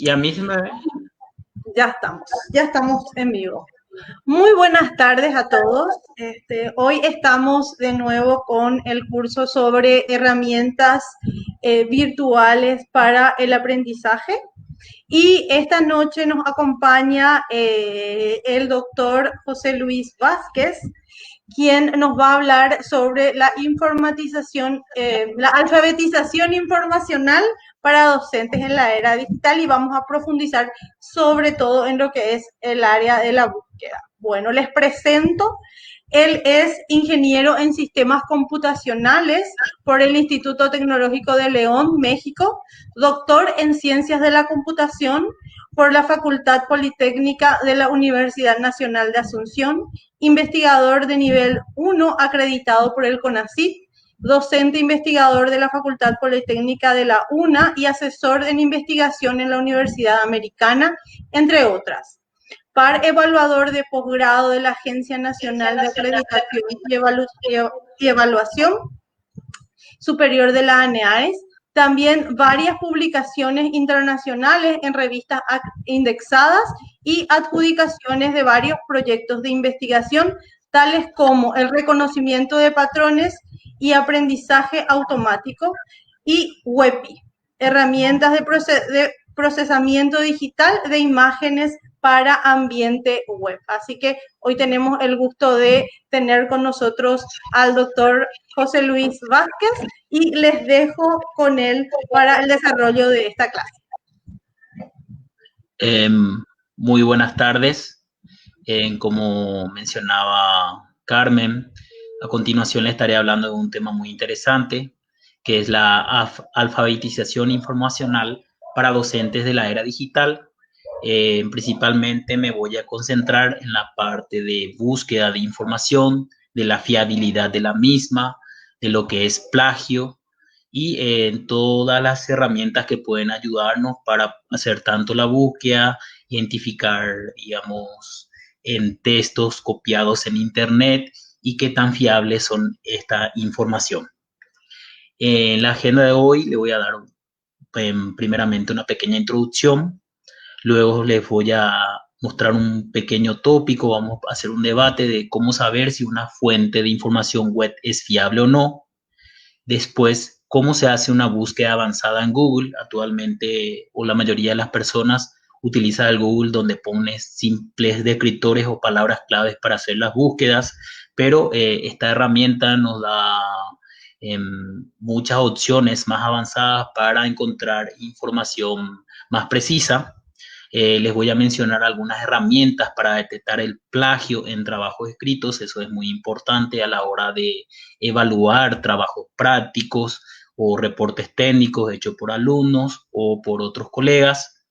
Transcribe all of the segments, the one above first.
Y a mí se me ve. Ya estamos en vivo. Muy buenas tardes a todos. Hoy estamos de nuevo con el curso sobre herramientas virtuales para el aprendizaje. Y esta noche nos acompaña el doctor José Luis Vázquez, quien nos va a hablar sobre la informatización, la alfabetización informacional para docentes en la era digital y vamos a profundizar sobre todo en lo que es el área de la búsqueda. Bueno, les presento. Él es ingeniero en sistemas computacionales por el Instituto Tecnológico de León, México, doctor en ciencias de la computación por la Facultad Politécnica de la Universidad Nacional de Asunción, investigador de nivel 1 acreditado por el CONACYT, docente investigador de la Facultad Politécnica de la UNA y asesor en investigación en la Universidad Americana, entre otras. Par evaluador de posgrado de la Agencia Nacional de Acreditación y Evaluación Superior de la ANEAES, también varias publicaciones internacionales en revistas indexadas y adjudicaciones de varios proyectos de investigación, tales como el reconocimiento de patrones y aprendizaje automático y WEPI, herramientas de procesamiento digital de imágenes para ambiente web. Así que hoy tenemos el gusto de tener con nosotros al doctor José Luis Vázquez y les dejo con él para el desarrollo de esta clase. Muy buenas tardes. Como mencionaba Carmen, a continuación le estaré hablando de un tema muy interesante, que es la alfabetización informacional para docentes de la era digital. Principalmente me voy a concentrar en la parte de búsqueda de información, de la fiabilidad de la misma, de lo que es plagio y en todas las herramientas que pueden ayudarnos para hacer tanto la búsqueda, identificar, digamos, en textos copiados en Internet y qué tan fiables son esta información. En la agenda de hoy le voy a dar primeramente una pequeña introducción. Luego les voy a mostrar un pequeño tópico, vamos a hacer un debate de cómo saber si una fuente de información web es fiable o no. Después, cómo se hace una búsqueda avanzada en Google. Actualmente, o la mayoría de las personas utiliza el Google donde pones simples descriptores o palabras claves para hacer las búsquedas, pero esta herramienta nos da muchas opciones más avanzadas para encontrar información más precisa. Les voy a mencionar algunas herramientas para detectar el plagio en trabajos escritos. Eso es muy importante a la hora de evaluar trabajos prácticos o reportes técnicos hechos por alumnos o por otros colegas.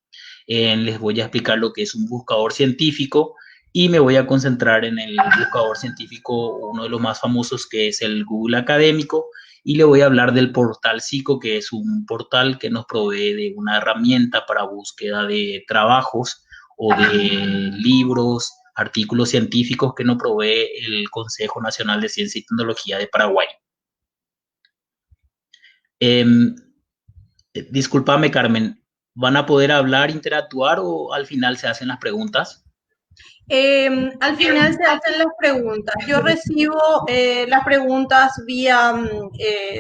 Les voy a explicar lo que es un buscador científico y me voy a concentrar en el buscador científico, uno de los más famosos, que es el Google Académico, y le voy a hablar del portal Psico, que es un portal que nos provee de una herramienta para búsqueda de trabajos o de libros, artículos científicos que nos provee el Consejo Nacional de Ciencia y Tecnología de Paraguay. Discúlpame, Carmen, ¿van a poder hablar, interactuar o al final se hacen las preguntas? Al final se hacen las preguntas. Yo recibo las preguntas vía,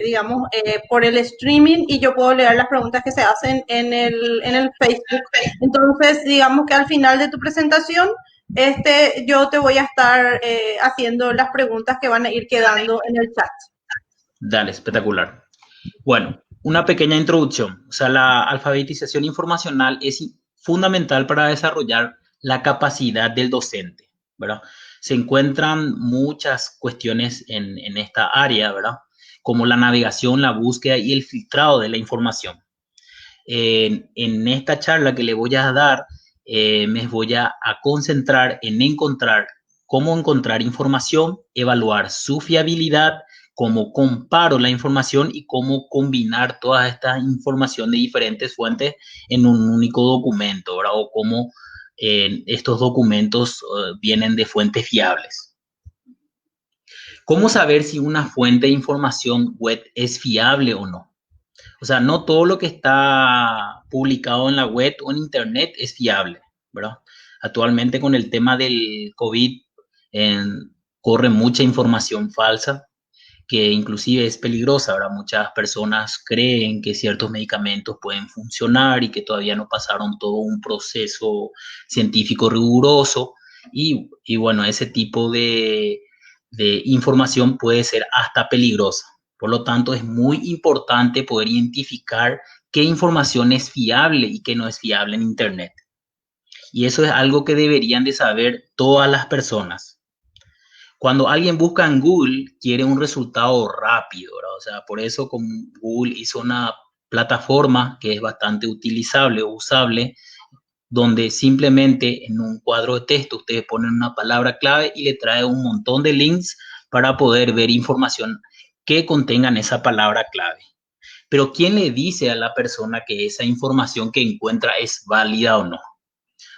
digamos, por el streaming y yo puedo leer las preguntas que se hacen en el Facebook. Entonces, digamos que al final de tu presentación, yo te voy a estar haciendo las preguntas que van a ir quedando en el chat. Dale, espectacular. Bueno, una pequeña introducción. O sea, la alfabetización informacional es fundamental para desarrollar la capacidad del docente, ¿verdad? Se encuentran muchas cuestiones en esta área, ¿verdad? Como la navegación, la búsqueda y el filtrado de la información. En esta charla que le voy a dar, me voy a concentrar en encontrar cómo encontrar información, evaluar su fiabilidad, cómo comparo la información y cómo combinar toda esta información de diferentes fuentes en un único documento, ¿verdad? O cómo estos documentos vienen de fuentes fiables. ¿Cómo saber si una fuente de información web es fiable o no? O sea, no todo lo que está publicado en la web o en internet es fiable, ¿verdad? Actualmente con el tema del COVID corre mucha información falsa que inclusive es peligrosa, ¿verdad? Muchas personas creen que ciertos medicamentos pueden funcionar y que todavía no pasaron todo un proceso científico riguroso y bueno, ese tipo de información puede ser hasta peligrosa. Por lo tanto, es muy importante poder identificar qué información es fiable y qué no es fiable en Internet. Y eso es algo que deberían de saber todas las personas. Cuando alguien busca en Google, quiere un resultado rápido, ¿verdad? O sea, por eso como Google hizo una plataforma que es bastante utilizable o usable, donde simplemente en un cuadro de texto ustedes ponen una palabra clave y le trae un montón de links para poder ver información que contengan esa palabra clave. Pero ¿quién le dice a la persona que esa información que encuentra es válida o no?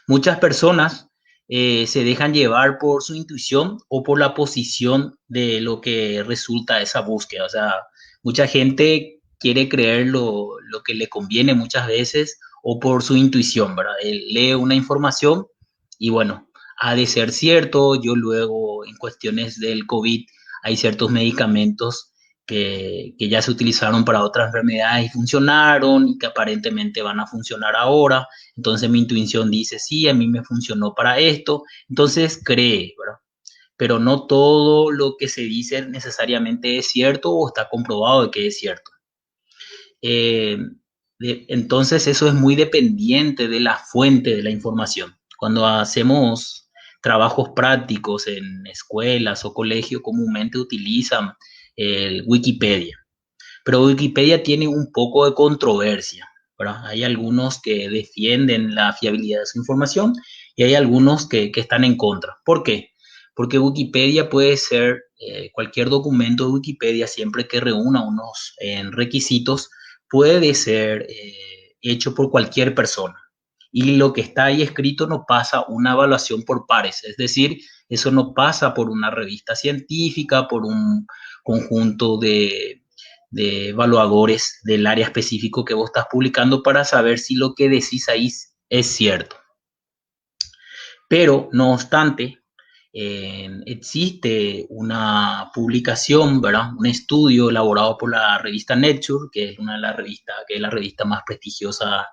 Muchas personas se dejan llevar por su intuición o por la posición de lo que resulta esa búsqueda. O sea, mucha gente quiere creer lo que le conviene muchas veces o por su intuición, ¿verdad? Él lee una información y bueno, ha de ser cierto. Yo luego, en cuestiones del COVID, hay ciertos medicamentos que ya se utilizaron para otras enfermedades y funcionaron y que aparentemente van a funcionar ahora. Entonces mi intuición dice, sí, a mí me funcionó para esto. Entonces cree, ¿verdad? Pero no todo lo que se dice necesariamente es cierto o está comprobado de que es cierto. Eh, entonces eso es muy dependiente de la fuente de la información. Cuando hacemos trabajos prácticos en escuelas o colegios, comúnmente utilizan el Wikipedia. Pero Wikipedia tiene un poco de controversia, ¿verdad? Hay algunos que defienden la fiabilidad de su información y hay algunos que están en contra. ¿Por qué? Porque Wikipedia puede ser, cualquier documento de Wikipedia, siempre que reúna unos requisitos, puede ser hecho por cualquier persona. Y lo que está ahí escrito no pasa una evaluación por pares, es decir, eso no pasa por una revista científica, por un conjunto de evaluadores del área específico que vos estás publicando para saber si lo que decís ahí es cierto. Pero, no obstante, existe una publicación, ¿verdad? Un estudio elaborado por la revista Nature, que es una de las revistas, que es la revista más prestigiosa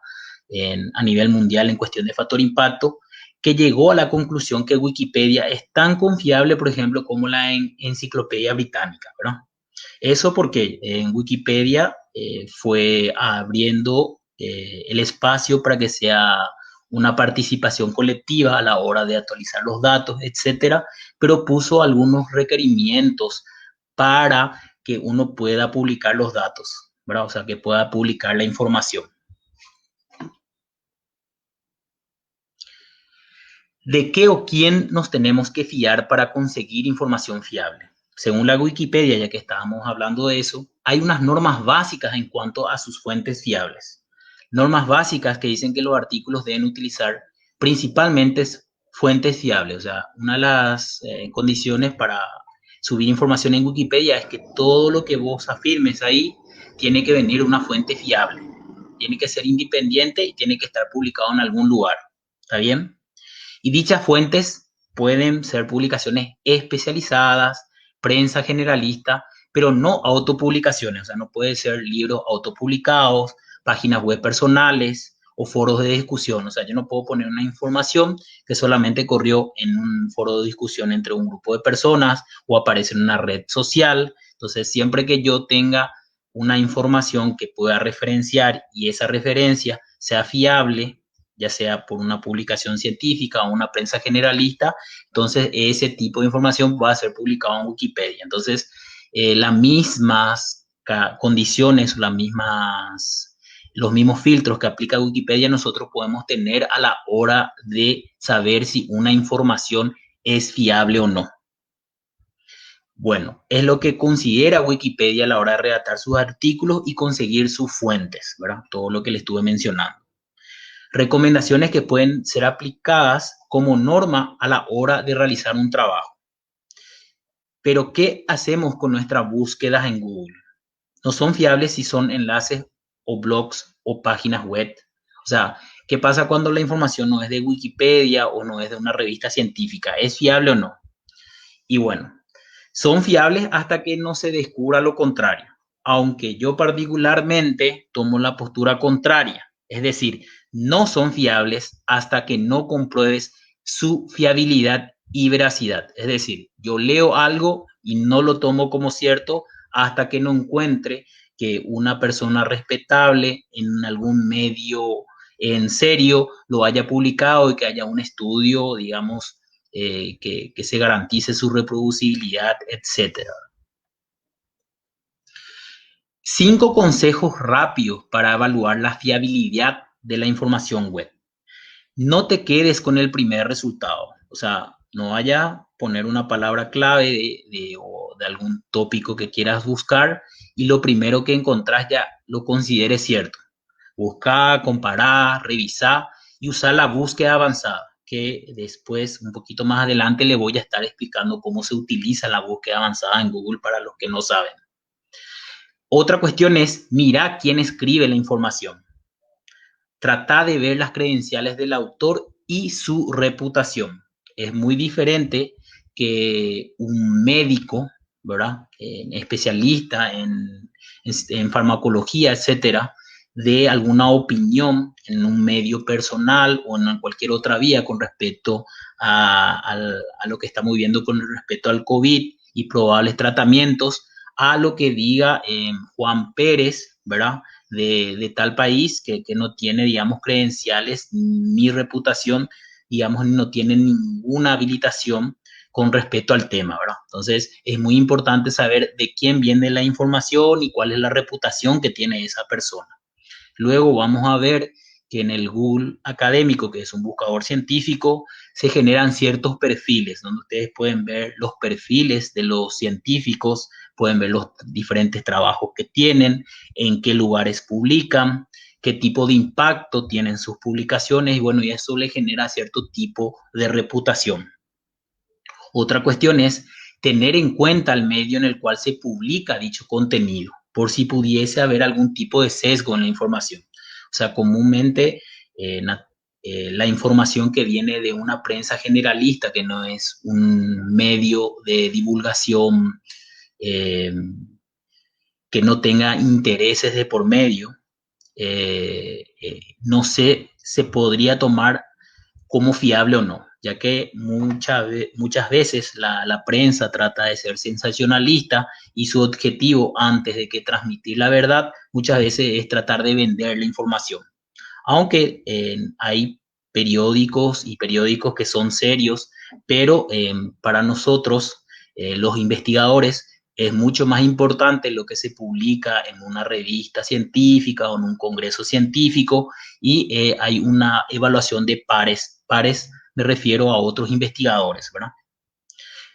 a nivel mundial en cuestión de factor impacto, que llegó a la conclusión que Wikipedia es tan confiable, por ejemplo, como la Enciclopedia Británica, ¿verdad? Eso porque en Wikipedia fue abriendo el espacio para que sea una participación colectiva a la hora de actualizar los datos, etcétera, pero puso algunos requerimientos para que uno pueda publicar los datos, ¿verdad? O sea, que pueda publicar la información. ¿De qué o quién nos tenemos que fiar para conseguir información fiable? Según la Wikipedia, ya que estábamos hablando de eso, hay unas normas básicas en cuanto a sus fuentes fiables. Normas básicas que dicen que los artículos deben utilizar principalmente fuentes fiables. O sea, una de las condiciones para subir información en Wikipedia es que todo lo que vos afirmes ahí tiene que venir de una fuente fiable. Tiene que ser independiente y tiene que estar publicado en algún lugar. ¿Está bien? Y dichas fuentes pueden ser publicaciones especializadas, prensa generalista, pero no autopublicaciones. O sea, no puede ser libros autopublicados, páginas web personales o foros de discusión. O sea, yo no puedo poner una información que solamente corrió en un foro de discusión entre un grupo de personas o aparece en una red social. Entonces, siempre que yo tenga una información que pueda referenciar y esa referencia sea fiable, ya sea por una publicación científica o una prensa generalista, entonces ese tipo de información va a ser publicado en Wikipedia. Entonces, las mismas condiciones, los mismos filtros que aplica Wikipedia, nosotros podemos tener a la hora de saber si una información es fiable o no. Bueno, es lo que considera Wikipedia a la hora de redactar sus artículos y conseguir sus fuentes, ¿verdad? Todo lo que le estuve mencionando. Recomendaciones que pueden ser aplicadas como norma a la hora de realizar un trabajo. Pero, ¿qué hacemos con nuestras búsquedas en Google? No son fiables si son enlaces o blogs o páginas web sea, ¿qué pasa cuando la información no es de Wikipedia o no es de una revista científica? ¿Es fiable o no? Y bueno, son fiables hasta que no se descubra lo contrario, aunque yo particularmente tomo la postura contraria, es decir, no son fiables hasta que no compruebes su fiabilidad y veracidad. Es decir, yo leo algo y no lo tomo como cierto hasta que no encuentre que una persona respetable en algún medio en serio lo haya publicado y que haya un estudio, digamos, que se garantice su reproducibilidad, etcétera. 5 consejos rápidos para evaluar la fiabilidad de la información web. No te quedes con el primer resultado, o sea, no vaya a poner una palabra clave o de algún tópico que quieras buscar y lo primero que encontrás ya lo consideres cierto. Buscar, comparar, revisar y usar la búsqueda avanzada, que después, un poquito más adelante, le voy a estar explicando cómo se utiliza la búsqueda avanzada en Google para los que no saben. Otra cuestión es, mira quién escribe la información. Trata de ver las credenciales del autor y su reputación. Es muy diferente que un médico, ¿verdad? Especialista en farmacología, etcétera, de alguna opinión en un medio personal o en cualquier otra vía con respecto a lo que estamos viviendo con respecto al COVID y probables tratamientos, a lo que diga Juan Pérez, ¿verdad? De tal país que no tiene, digamos, credenciales ni reputación, digamos, no tiene ninguna habilitación con respecto al tema, ¿verdad? Entonces, es muy importante saber de quién viene la información y cuál es la reputación que tiene esa persona. Luego vamos a ver que en el Google académico, que es un buscador científico, se generan ciertos perfiles, donde ustedes pueden ver los perfiles de los científicos, pueden ver los diferentes trabajos que tienen, en qué lugares publican, qué tipo de impacto tienen sus publicaciones, y bueno, y eso le genera cierto tipo de reputación. Otra cuestión es tener en cuenta el medio en el cual se publica dicho contenido, por si pudiese haber algún tipo de sesgo en la información. O sea, comúnmente la información que viene de una prensa generalista, que no es un medio de divulgación eh, que no tenga intereses de por medio, no sé, se podría tomar como fiable o no, ya que muchas veces la prensa trata de ser sensacionalista y su objetivo antes de que transmitir la verdad muchas veces es tratar de vender la información. Aunque hay periódicos y periódicos que son serios, pero para nosotros, los investigadores, es mucho más importante lo que se publica en una revista científica o en un congreso científico y hay una evaluación de pares. Pares me refiero a otros investigadores, ¿verdad?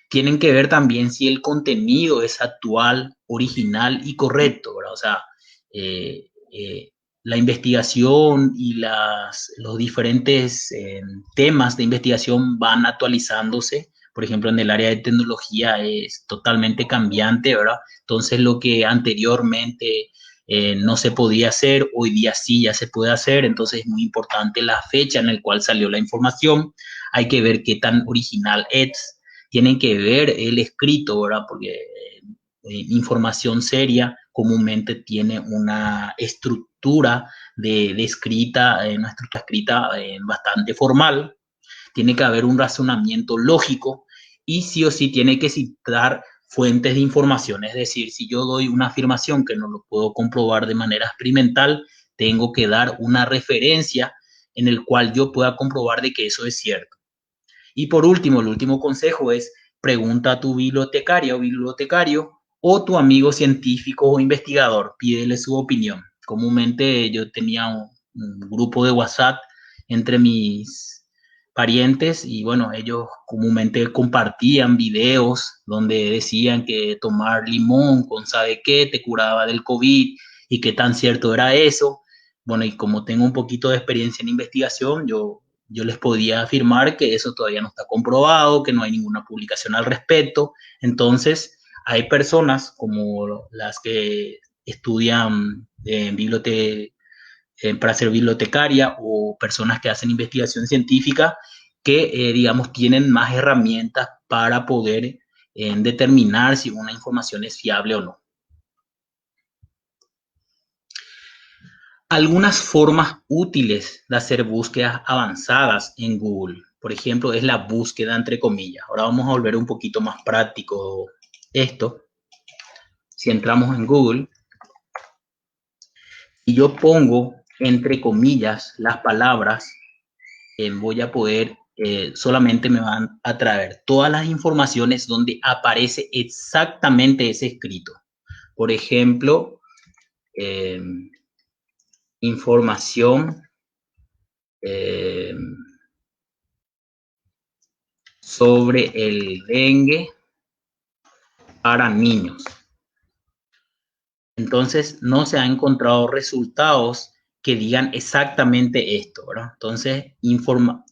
Tienen que ver también si el contenido es actual, original y correcto, ¿verdad? O sea, eh, eh, la investigación y los diferentes temas de investigación van actualizándose. Por ejemplo, en el área de tecnología es totalmente cambiante, ¿verdad? Entonces, lo que anteriormente no se podía hacer, hoy día sí ya se puede hacer. Entonces, es muy importante la fecha en la cual salió la información. Hay que ver qué tan original es. Tienen que ver el escrito, ¿verdad? Porque información seria comúnmente tiene una estructura de escrita, una estructura escrita bastante formal. Tiene que haber un razonamiento lógico y sí o sí tiene que citar fuentes de información. Es decir, si yo doy una afirmación que no lo puedo comprobar de manera experimental, tengo que dar una referencia en el cual yo pueda comprobar de que eso es cierto. Y por último, el último consejo es pregunta a tu bibliotecaria o bibliotecario o tu amigo científico o investigador, pídele su opinión. Comúnmente yo tenía un grupo de WhatsApp entre mis parientes y bueno, ellos comúnmente compartían videos donde decían que tomar limón con sabe qué te curaba del COVID y qué tan cierto era eso. Bueno, y como tengo un poquito de experiencia en investigación, yo les podía afirmar que eso todavía no está comprobado, que no hay ninguna publicación al respecto. Entonces, hay personas como las que estudian en para ser bibliotecaria o personas que hacen investigación científica que, digamos, tienen más herramientas para poder determinar si una información es fiable o no. Algunas formas útiles de hacer búsquedas avanzadas en Google, por ejemplo, es la búsqueda entre comillas. Ahora vamos a volver un poquito más práctico esto. Si entramos en Google y yo pongo entre comillas las palabras, voy a poder, solamente me van a traer todas las informaciones donde aparece exactamente ese escrito. Por ejemplo, información sobre el dengue para niños. Entonces, no se han encontrado resultados que digan exactamente esto, ¿verdad? Entonces,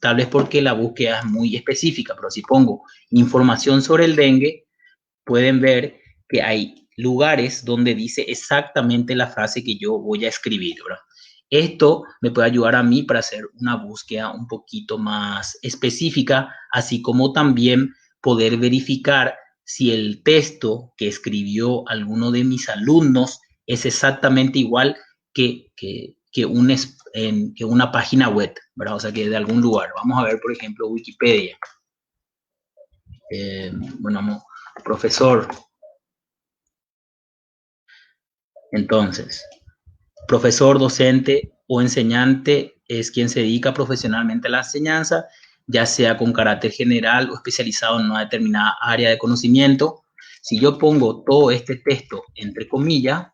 tal vez porque la búsqueda es muy específica, pero si pongo información sobre el dengue, pueden ver que hay lugares donde dice exactamente la frase que yo voy a escribir, ¿verdad? Esto me puede ayudar a mí para hacer una búsqueda un poquito más específica, así como también poder verificar si el texto que escribió alguno de mis alumnos es exactamente igual que una página web, ¿verdad? O sea, que de algún lugar. Vamos a ver, por ejemplo, Wikipedia. Bueno, profesor. Entonces, profesor, docente o enseñante es quien se dedica profesionalmente a la enseñanza, ya sea con carácter general o especializado en una determinada área de conocimiento. Si yo pongo todo este texto entre comillas,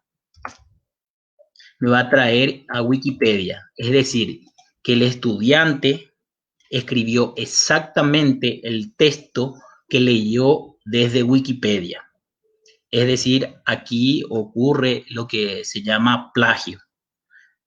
me va a traer a Wikipedia. Es decir, que el estudiante escribió exactamente el texto que leyó desde Wikipedia. Es decir, aquí ocurre lo que se llama plagio,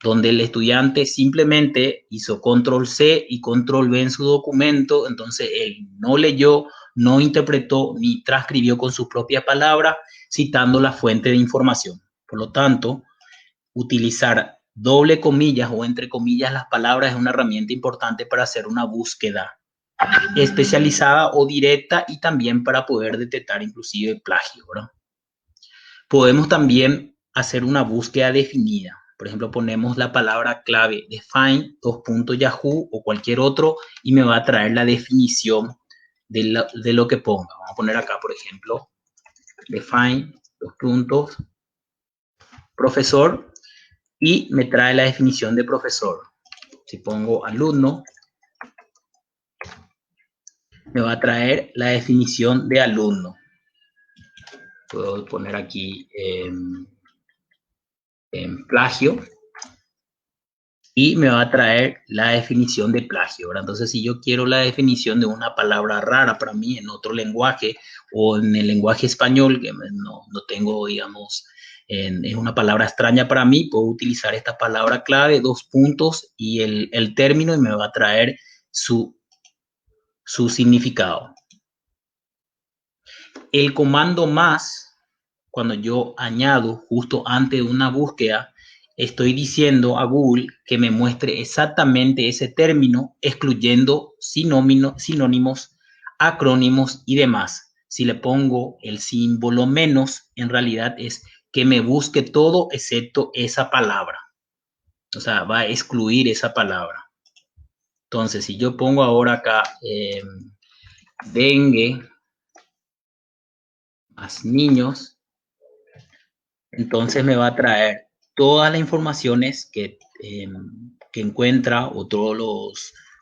donde el estudiante simplemente hizo control C y control V en su documento, entonces él no leyó, no interpretó ni transcribió con sus propias palabras, citando la fuente de información. Por lo tanto, utilizar doble comillas o entre comillas las palabras es una herramienta importante para hacer una búsqueda especializada o directa y también para poder detectar inclusive plagio, ¿verdad? Podemos también hacer una búsqueda definida. Por ejemplo, ponemos la palabra clave define, .yahoo o cualquier otro y me va a traer la definición de lo que ponga. Vamos a poner acá, por ejemplo, define, profesor, y me trae la definición de profesor. Si pongo alumno, me va a traer la definición de alumno. Puedo poner aquí en plagio y me va a traer la definición de plagio, ¿verdad? Entonces, si yo quiero la definición de una palabra rara para mí en otro lenguaje o en el lenguaje español, que no tengo, digamos, es una palabra extraña para mí, puedo utilizar esta palabra clave, dos puntos y el término y me va a traer su significado. El comando más, cuando yo añado justo antes de una búsqueda, estoy diciendo a Google que me muestre exactamente ese término, excluyendo sinónimos, acrónimos y demás. Si le pongo el símbolo menos, en realidad es que me busque todo excepto esa palabra. O sea, va a excluir esa palabra. Entonces, si yo pongo ahora acá dengue más niños, entonces me va a traer todas las informaciones que encuentra o todos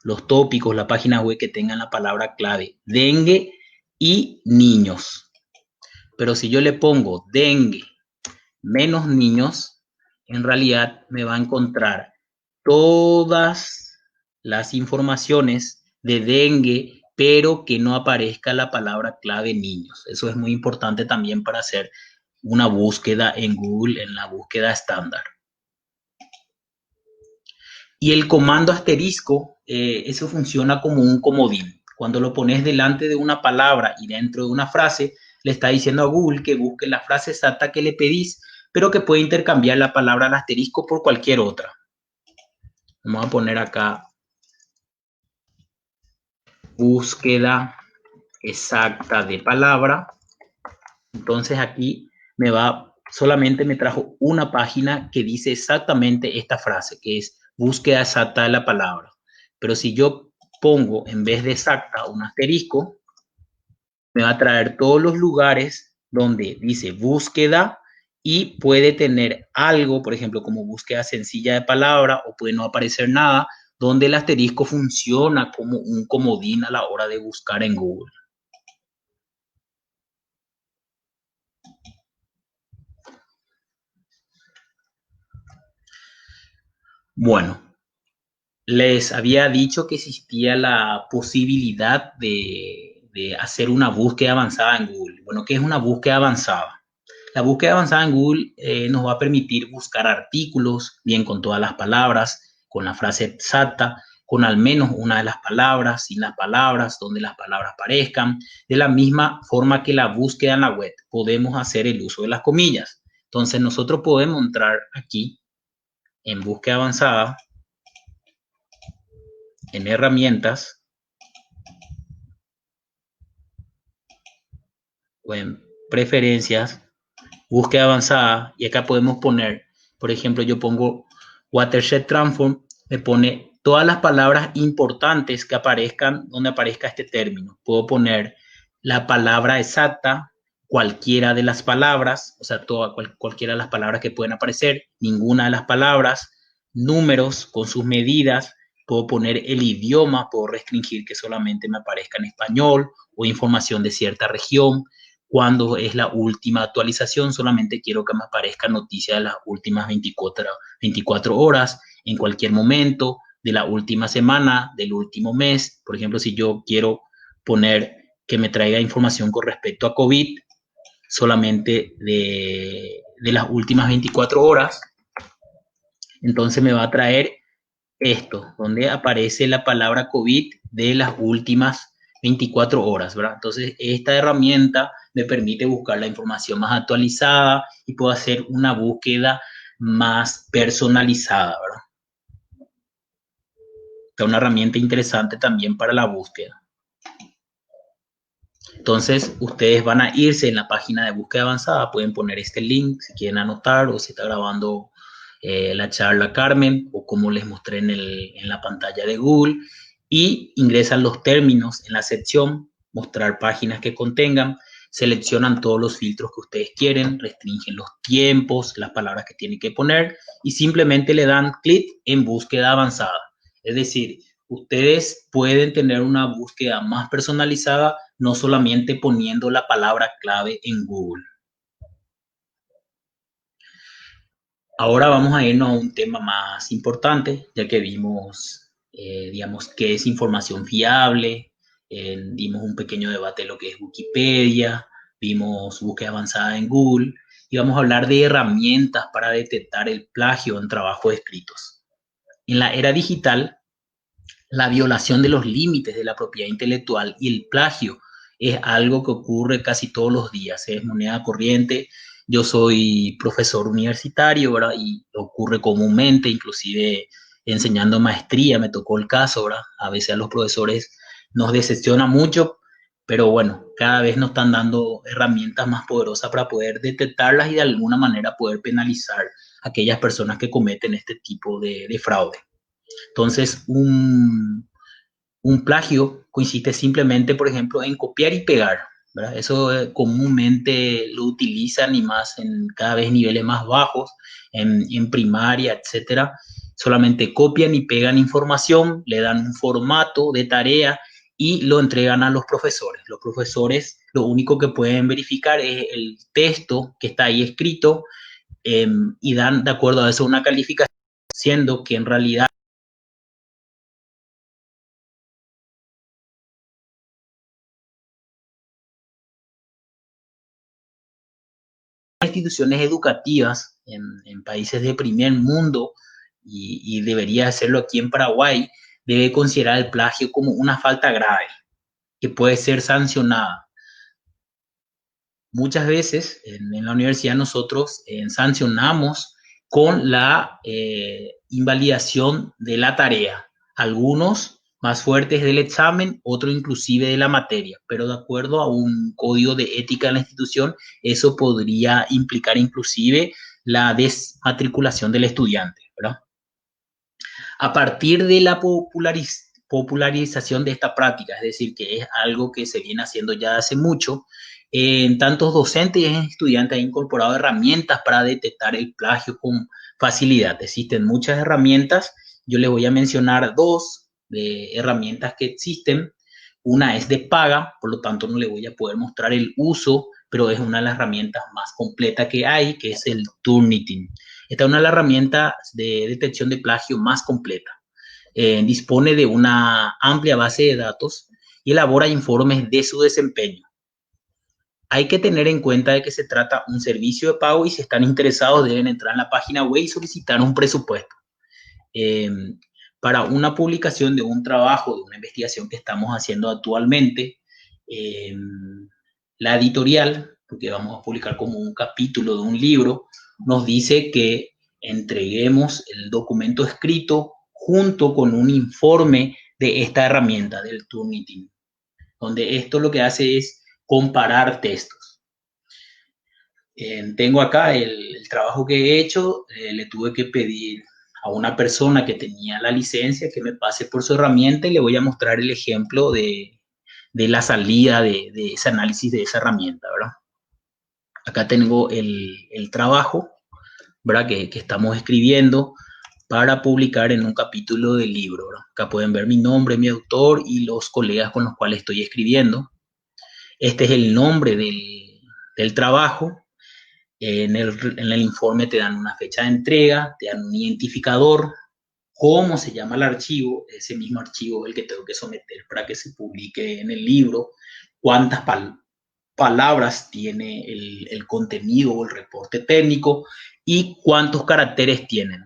los tópicos, la página web que tengan la palabra clave dengue y niños. Pero si yo le pongo dengue menos niños, en realidad me va a encontrar todas las informaciones de dengue, pero que no aparezca la palabra clave niños. Eso es muy importante también para hacer una búsqueda en Google, en la búsqueda estándar. Y el comando asterisco, eso funciona como un comodín. Cuando lo pones delante de una palabra y dentro de una frase, le está diciendo a Google que busque la frase exacta que le pedís, pero que puede intercambiar la palabra al asterisco por cualquier otra. Vamos a poner acá búsqueda exacta de palabra. Entonces aquí solamente me trajo una página que dice exactamente esta frase, que es búsqueda exacta de la palabra. Pero si yo pongo en vez de exacta un asterisco, me va a traer todos los lugares donde dice búsqueda y puede tener algo, por ejemplo, como búsqueda sencilla de palabra, o puede no aparecer nada, donde el asterisco funciona como un comodín a la hora de buscar en Google. Bueno, les había dicho que existía la posibilidad de hacer una búsqueda avanzada en Google. Bueno, ¿qué es una búsqueda avanzada? La búsqueda avanzada en Google nos va a permitir buscar artículos, bien con todas las palabras, con la frase exacta, con al menos una de las palabras, sin las palabras, donde las palabras aparezcan, de la misma forma que la búsqueda en la web. Podemos hacer el uso de las comillas. Entonces nosotros podemos entrar aquí en búsqueda avanzada, en herramientas o en preferencias, búsqueda avanzada, y acá podemos poner, por ejemplo, yo pongo Watershed Transform, me pone todas las palabras importantes que aparezcan donde aparezca este término. Puedo poner la palabra exacta, cualquiera de las palabras, o sea, cualquiera de las palabras que pueden aparecer, ninguna de las palabras, números con sus medidas, puedo poner el idioma, puedo restringir que solamente me aparezca en español o información de cierta región. Cuando es la última actualización, solamente quiero que me aparezca noticia de las últimas 24 horas, en cualquier momento, de la última semana, del último mes. Por ejemplo, si yo quiero poner que me traiga información con respecto a COVID, solamente de las últimas 24 horas, entonces me va a traer esto, donde aparece la palabra COVID de las últimas 24 horas, ¿verdad? Entonces, esta herramienta me permite buscar la información más actualizada y puedo hacer una búsqueda más personalizada, ¿verdad? Es una herramienta interesante también para la búsqueda. Entonces, ustedes van a irse en la página de búsqueda avanzada, pueden poner este link si quieren anotar o si está grabando la charla Carmen o como les mostré en la pantalla de Google, y ingresan los términos en la sección mostrar páginas que contengan, seleccionan todos los filtros que ustedes quieren, restringen los tiempos, las palabras que tienen que poner y simplemente le dan clic en búsqueda avanzada. Es decir, ustedes pueden tener una búsqueda más personalizada, no solamente poniendo la palabra clave en Google. Ahora vamos a irnos a un tema más importante, ya que vimos, digamos, qué es información fiable, dimos un pequeño debate de lo que es Wikipedia, vimos búsqueda avanzada en Google, y vamos a hablar de herramientas para detectar el plagio en trabajos escritos. En la era digital, la violación de los límites de la propiedad intelectual y el plagio es algo que ocurre casi todos los días, es moneda corriente. Yo soy profesor universitario, ¿verdad? Y ocurre comúnmente, inclusive enseñando maestría, me tocó el caso, ¿verdad? A veces a los profesores nos decepciona mucho, pero bueno, cada vez nos están dando herramientas más poderosas para poder detectarlas y de alguna manera poder penalizar a aquellas personas que cometen este tipo de fraude. Entonces, un plagio consiste simplemente, por ejemplo, en copiar y pegar, ¿verdad? Eso comúnmente lo utilizan y más en cada vez niveles más bajos, en primaria, etcétera. Solamente copian y pegan información, le dan un formato de tarea y lo entregan a los profesores. Los profesores lo único que pueden verificar es el texto que está ahí escrito y dan de acuerdo a eso una calificación, siendo que en realidad instituciones educativas en países de primer mundo y debería hacerlo aquí en Paraguay, debe considerar el plagio como una falta grave que puede ser sancionada. Muchas veces en la universidad nosotros sancionamos con invalidación de la tarea. Algunos más fuertes del examen, otros inclusive de la materia, pero de acuerdo a un código de ética de la institución, eso podría implicar inclusive la desmatriculación del estudiante, ¿verdad? A partir de la popularización de esta práctica, es decir, que es algo que se viene haciendo ya hace mucho, en tantos docentes y estudiantes han incorporado herramientas para detectar el plagio con facilidad. Existen muchas herramientas, yo les voy a mencionar dos de herramientas que existen. Una es de paga, por lo tanto no les voy a poder mostrar el uso, pero es una de las herramientas más completas que hay, que es el Turnitin. Esta es una de las herramientas de detección de plagio más completa. Dispone de una amplia base de datos y elabora informes de su desempeño. Hay que tener en cuenta de que se trata de un servicio de pago y si están interesados deben entrar en la página web y solicitar un presupuesto. Para una publicación de un trabajo, de una investigación que estamos haciendo actualmente, la editorial, porque vamos a publicar como un capítulo de un libro, nos dice que entreguemos el documento escrito junto con un informe de esta herramienta del Turnitin, donde esto lo que hace es comparar textos. Tengo acá el trabajo que he hecho, le tuve que pedir a una persona que tenía la licencia que me pase por su herramienta y le voy a mostrar el ejemplo de la salida de ese análisis de esa herramienta, ¿verdad? Acá tengo el trabajo, ¿verdad? Que estamos escribiendo para publicar en un capítulo del libro, ¿verdad? Acá pueden ver mi nombre, mi autor y los colegas con los cuales estoy escribiendo. Este es el nombre del trabajo. En el informe te dan una fecha de entrega, te dan un identificador, cómo se llama el archivo, ese mismo archivo es el que tengo que someter para que se publique en el libro, cuántas palabras tiene el contenido o el reporte técnico y cuántos caracteres tienen.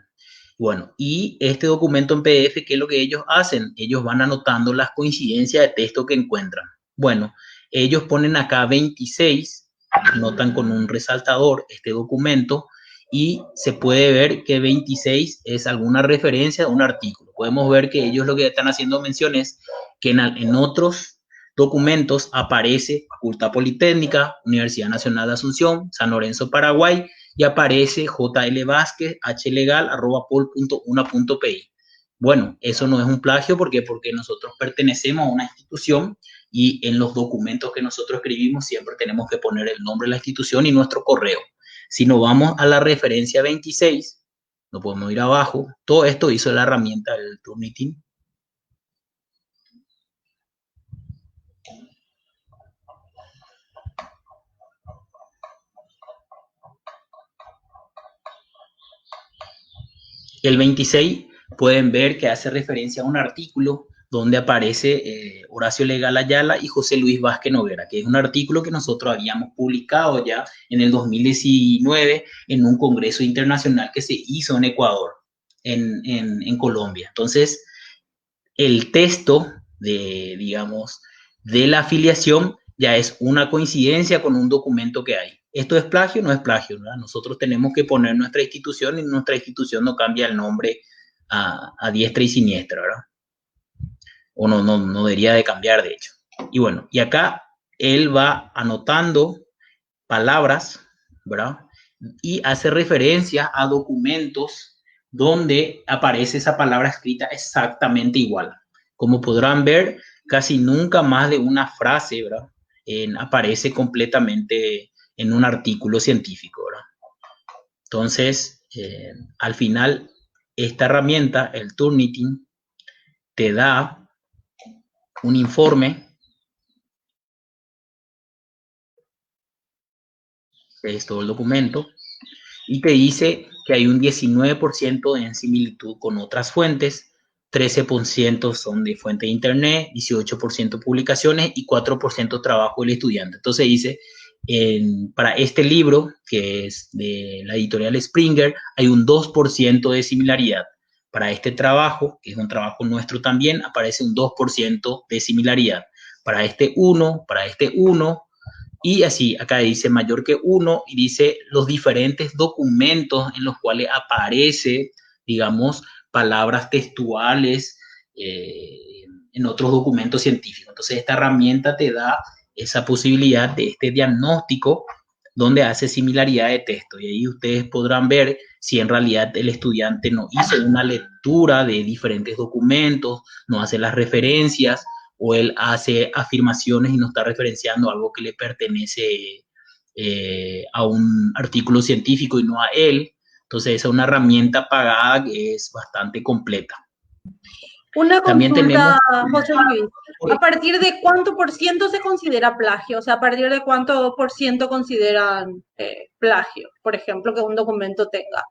Bueno, y este documento en PDF, ¿qué es lo que ellos hacen? Ellos van anotando las coincidencias de texto que encuentran. Bueno, ellos ponen acá 26, anotan con un resaltador este documento y se puede ver que 26 es alguna referencia a un artículo. Podemos ver que ellos lo que están haciendo mención es que en otros documentos aparece Facultad Politécnica, Universidad Nacional de Asunción, San Lorenzo, Paraguay, y aparece JL Vázquez, hlegal@pol.una.pi. Bueno, eso no es un plagio porque nosotros pertenecemos a una institución y en los documentos que nosotros escribimos siempre tenemos que poner el nombre de la institución y nuestro correo. Si nos vamos a la referencia 26, no podemos ir abajo. Todo esto hizo la herramienta del Turnitin. El 26 pueden ver que hace referencia a un artículo donde aparece Horacio Legal Ayala y José Luis Vázquez Noguera, que es un artículo que nosotros habíamos publicado ya en el 2019 en un congreso internacional que se hizo en Ecuador, en Colombia. Entonces, el texto digamos, de la afiliación ya es una coincidencia con un documento que hay. ¿Esto es plagio? No es plagio, ¿verdad? Nosotros tenemos que poner nuestra institución y nuestra institución no cambia el nombre a diestra y siniestra, ¿verdad? O no debería de cambiar, de hecho. Y bueno, y acá él va anotando palabras, ¿verdad? Y hace referencia a documentos donde aparece esa palabra escrita exactamente igual. Como podrán ver, casi nunca más de una frase, ¿verdad? Aparece completamente en un artículo científico, ¿verdad? Entonces, al final, esta herramienta, el Turnitin, te da un informe, que es todo el documento, y te dice que hay un 19% en similitud con otras fuentes, 13% son de fuente de internet, 18% publicaciones y 4% trabajo del estudiante. Entonces dice, para este libro, que es de la editorial Springer, hay un 2% de similaridad. Para este trabajo, que es un trabajo nuestro también, aparece un 2% de similaridad. Para este 1, y así, acá dice mayor que 1 y dice los diferentes documentos en los cuales aparece, digamos, palabras textuales en otros documentos científicos. Entonces, esta herramienta te da esa posibilidad de este diagnóstico donde hace similaridad de texto. Y ahí ustedes podrán ver si en realidad el estudiante no hizo una lectura de diferentes documentos, no hace las referencias, o él hace afirmaciones y no está referenciando algo que le pertenece a un artículo científico y no a él. Entonces, esa es una herramienta pagada que es bastante completa. Una consulta, José Luis. ¿A partir de cuánto por ciento se considera plagio? O sea, ¿a partir de cuánto por ciento consideran plagio, por ejemplo, que un documento tenga?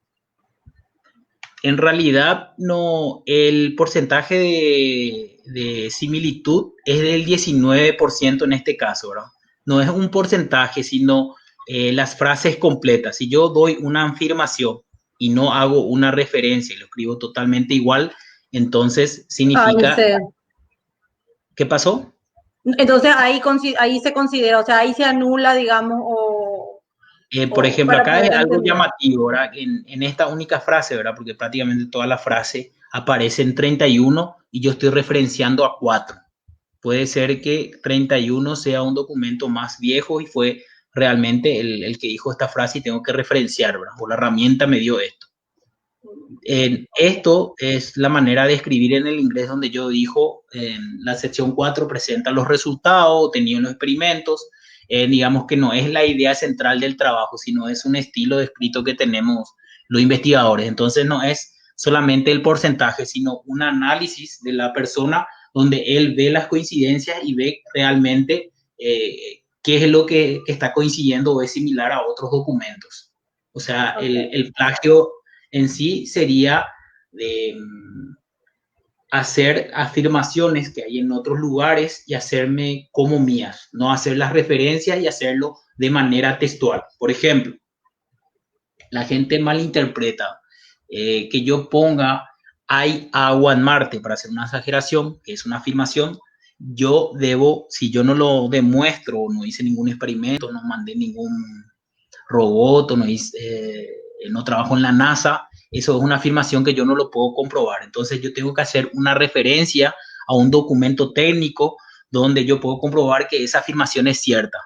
En realidad, no, el porcentaje de similitud es del 19% en este caso, ¿verdad? No es un porcentaje, sino las frases completas. Si yo doy una afirmación y no hago una referencia y lo escribo totalmente igual, entonces significa... ¿Qué pasó? Entonces ahí se considera, o sea, ahí se anula, digamos, por ejemplo, acá es algo llamativo, ¿verdad? En esta única frase, ¿verdad? Porque prácticamente toda la frase aparece en 31 y yo estoy referenciando a 4. Puede ser que 31 sea un documento más viejo y fue realmente el que dijo esta frase y tengo que referenciar, ¿verdad? O la herramienta me dio esto. Esto es la manera de escribir en el inglés donde yo dijo, en la sección 4 presenta los resultados obtenidos en los experimentos. Digamos que no es la idea central del trabajo, sino es un estilo de escrito que tenemos los investigadores. Entonces no es solamente el porcentaje, sino un análisis de la persona donde él ve las coincidencias y ve realmente qué es lo que está coincidiendo o es similar a otros documentos. O sea, el plagio en sí sería de hacer afirmaciones que hay en otros lugares y hacerme como mías, no hacer las referencias y hacerlo de manera textual. Por ejemplo, la gente malinterpreta que yo ponga hay agua en Marte para hacer una exageración, que es una afirmación. Yo debo, si yo no lo demuestro, no hice ningún experimento, no mandé ningún robot, no trabajo en la NASA, eso es una afirmación que yo no lo puedo comprobar. Entonces yo tengo que hacer una referencia a un documento técnico donde yo puedo comprobar que esa afirmación es cierta.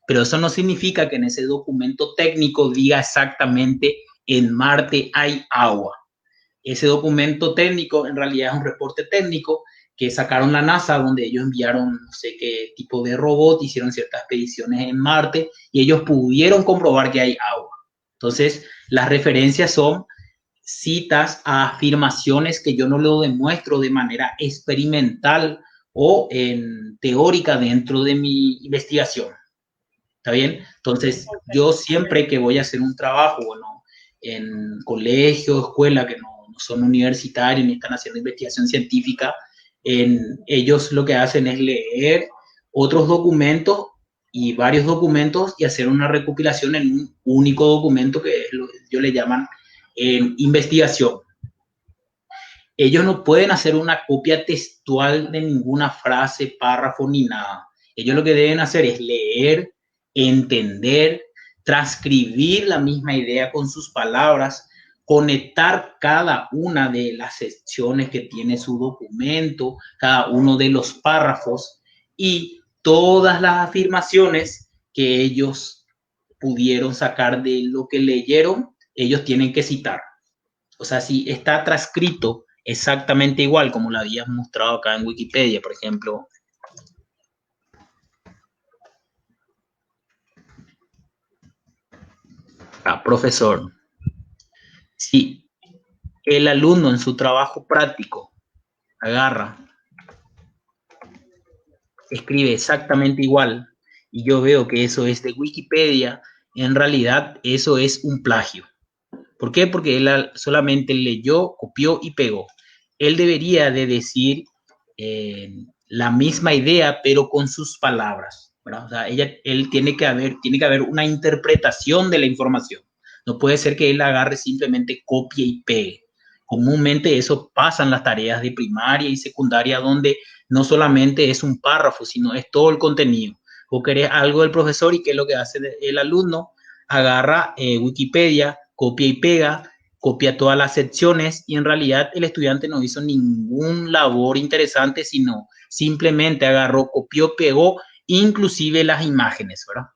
Pero eso no significa que en ese documento técnico diga exactamente en Marte hay agua. Ese documento técnico en realidad es un reporte técnico que sacaron la NASA, donde ellos enviaron no sé qué tipo de robot, hicieron ciertas expediciones en Marte y ellos pudieron comprobar que hay agua. Entonces, las referencias son citas a afirmaciones que yo no lo demuestro de manera experimental o teórica dentro de mi investigación. ¿Está bien? Entonces, yo siempre que voy a hacer un trabajo, bueno, en colegio, escuela, que no son universitarios ni están haciendo investigación científica, ellos lo que hacen es leer otros documentos y varios documentos y hacer una recopilación en un único documento que ellos le llaman investigación. Ellos no pueden hacer una copia textual de ninguna frase, párrafo ni nada. Ellos lo que deben hacer es leer, entender, transcribir la misma idea con sus palabras, conectar cada una de las secciones que tiene su documento, cada uno de los párrafos y todas las afirmaciones que ellos pudieron sacar de lo que leyeron, ellos tienen que citar. O sea, si está transcrito exactamente igual como lo habías mostrado acá en Wikipedia, por ejemplo. Profesor, si el alumno en su trabajo práctico agarra, escribe exactamente igual y yo veo que eso es de Wikipedia, en realidad eso es un plagio. ¿Por qué? Porque él solamente leyó, copió y pegó. Él debería de decir la misma idea, pero con sus palabras, ¿verdad? O sea, él tiene que haber una interpretación de la información. No puede ser que él agarre simplemente copie y pegue. Comúnmente eso pasa en las tareas de primaria y secundaria, donde no solamente es un párrafo, sino es todo el contenido. Vos querés algo del profesor y ¿qué es lo que hace el alumno? Agarra Wikipedia, copia y pega copia todas las secciones y en realidad el estudiante no hizo ningún labor interesante, sino simplemente agarró, copió, pegó, inclusive las imágenes, ¿verdad?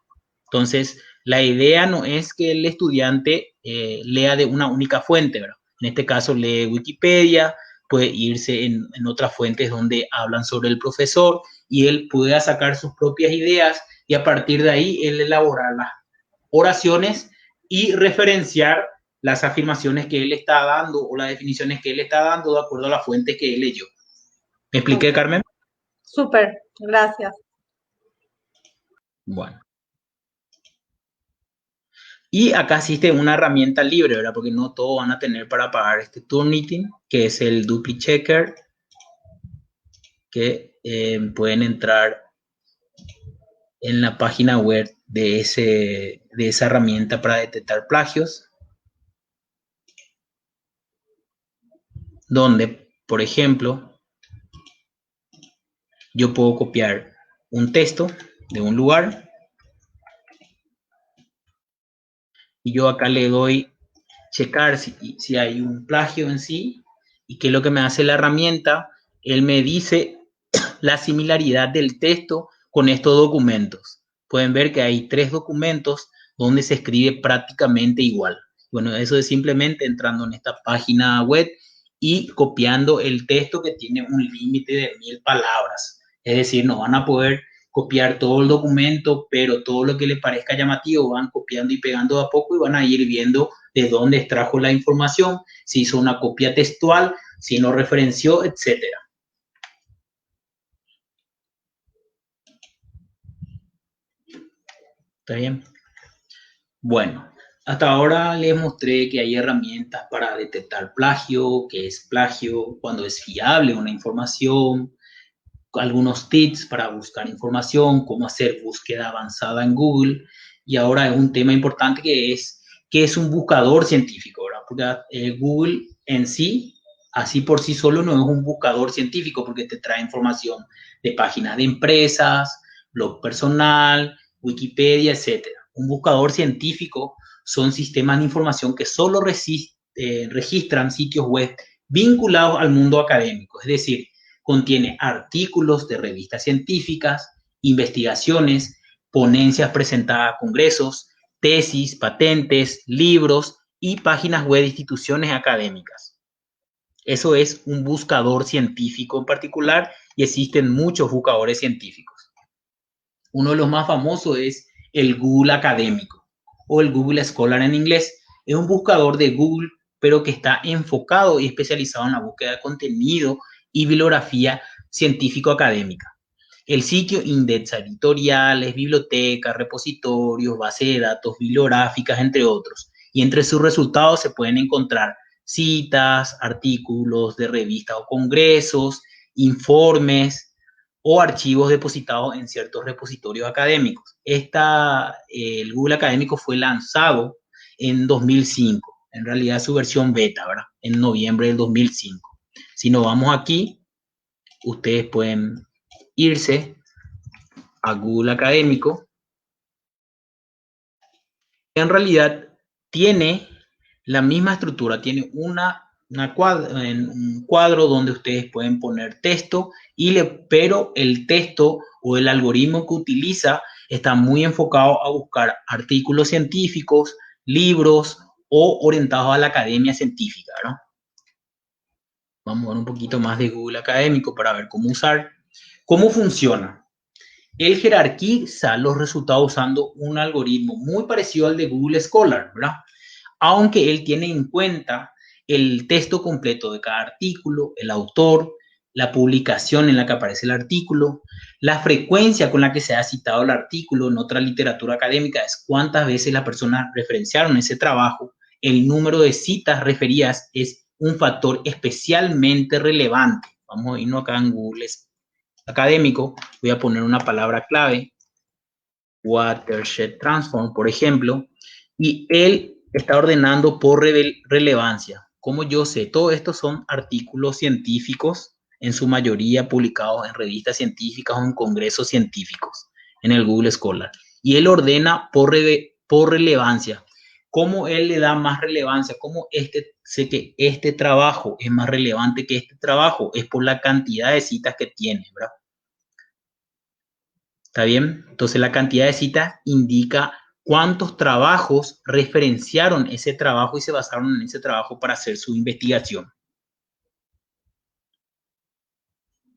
Entonces, la idea no es que el estudiante lea de una única fuente, ¿verdad? En este caso lee Wikipedia, puede irse en otras fuentes donde hablan sobre el profesor y él pueda sacar sus propias ideas y a partir de ahí él elaborar las oraciones y referenciar las afirmaciones que él está dando o las definiciones que él está dando de acuerdo a las fuentes que él leyó. ¿Me expliqué, Carmen? Súper, gracias. Bueno. Y acá existe una herramienta libre, ¿verdad? Porque no todos van a tener para pagar este Turnitin, que es el DupliChecker, que pueden entrar en la página web de esa herramienta para detectar plagios, donde, por ejemplo, yo puedo copiar un texto de un lugar y yo acá le doy checar si hay un plagio en sí y qué es lo que me hace la herramienta. Él me dice la similaridad del texto con estos documentos. Pueden ver que hay 3 documentos donde se escribe prácticamente igual. Bueno, eso es simplemente entrando en esta página web y copiando el texto que tiene un límite de 1000 palabras. Es decir, no van a poder copiar todo el documento, pero todo lo que les parezca llamativo van copiando y pegando de a poco y van a ir viendo de dónde extrajo la información, si hizo una copia textual, si no referenció, etcétera. ¿Está bien? Bueno, hasta ahora les mostré que hay herramientas para detectar plagio, qué es plagio, cuándo es fiable una información, algunos tips para buscar información, cómo hacer búsqueda avanzada en Google. Y ahora es un tema importante que es un buscador científico, ¿verdad? Porque Google en sí, así por sí solo, no es un buscador científico porque te trae información de páginas de empresas, blog personal, Wikipedia, etcétera. Un buscador científico son sistemas de información que solo registran sitios web vinculados al mundo académico, es decir, contiene artículos de revistas científicas, investigaciones, ponencias presentadas a congresos, tesis, patentes, libros y páginas web de instituciones académicas. Eso es un buscador científico en particular y existen muchos buscadores científicos. Uno de los más famosos es el Google Académico o el Google Scholar en inglés. Es un buscador de Google, pero que está enfocado y especializado en la búsqueda de contenido y bibliografía científico-académica. El sitio indexa editoriales, bibliotecas, repositorios, bases de datos bibliográficas, entre otros. Y entre sus resultados se pueden encontrar citas, artículos de revistas o congresos, informes o archivos depositados en ciertos repositorios académicos. El Google Académico fue lanzado en 2005, en realidad su versión beta, ¿verdad? En noviembre del 2005. Si nos vamos aquí, ustedes pueden irse a Google Académico. En realidad tiene la misma estructura, tiene un cuadro donde ustedes pueden poner texto, pero el texto o el algoritmo que utiliza está muy enfocado a buscar artículos científicos, libros o orientados a la academia científica, ¿no? Vamos a ver un poquito más de Google Académico para ver cómo usar. ¿Cómo funciona? Él jerarquiza los resultados usando un algoritmo muy parecido al de Google Scholar, ¿verdad? Aunque él tiene en cuenta el texto completo de cada artículo, el autor, la publicación en la que aparece el artículo, la frecuencia con la que se ha citado el artículo en otra literatura académica, es cuántas veces las personas referenciaron ese trabajo, el número de citas referidas es un factor especialmente relevante. Vamos a irnos acá en Google Académico, voy a poner una palabra clave, Watershed Transform, por ejemplo, y él está ordenando por relevancia. Como yo sé, todo esto son artículos científicos, en su mayoría publicados en revistas científicas o en congresos científicos, en el Google Scholar. Y él ordena por relevancia. ¿Cómo él le da más relevancia? ¿Cómo sé que este trabajo es más relevante que este trabajo? Es por la cantidad de citas que tiene, ¿verdad? ¿Está bien? Entonces la cantidad de citas indica cuántos trabajos referenciaron ese trabajo y se basaron en ese trabajo para hacer su investigación.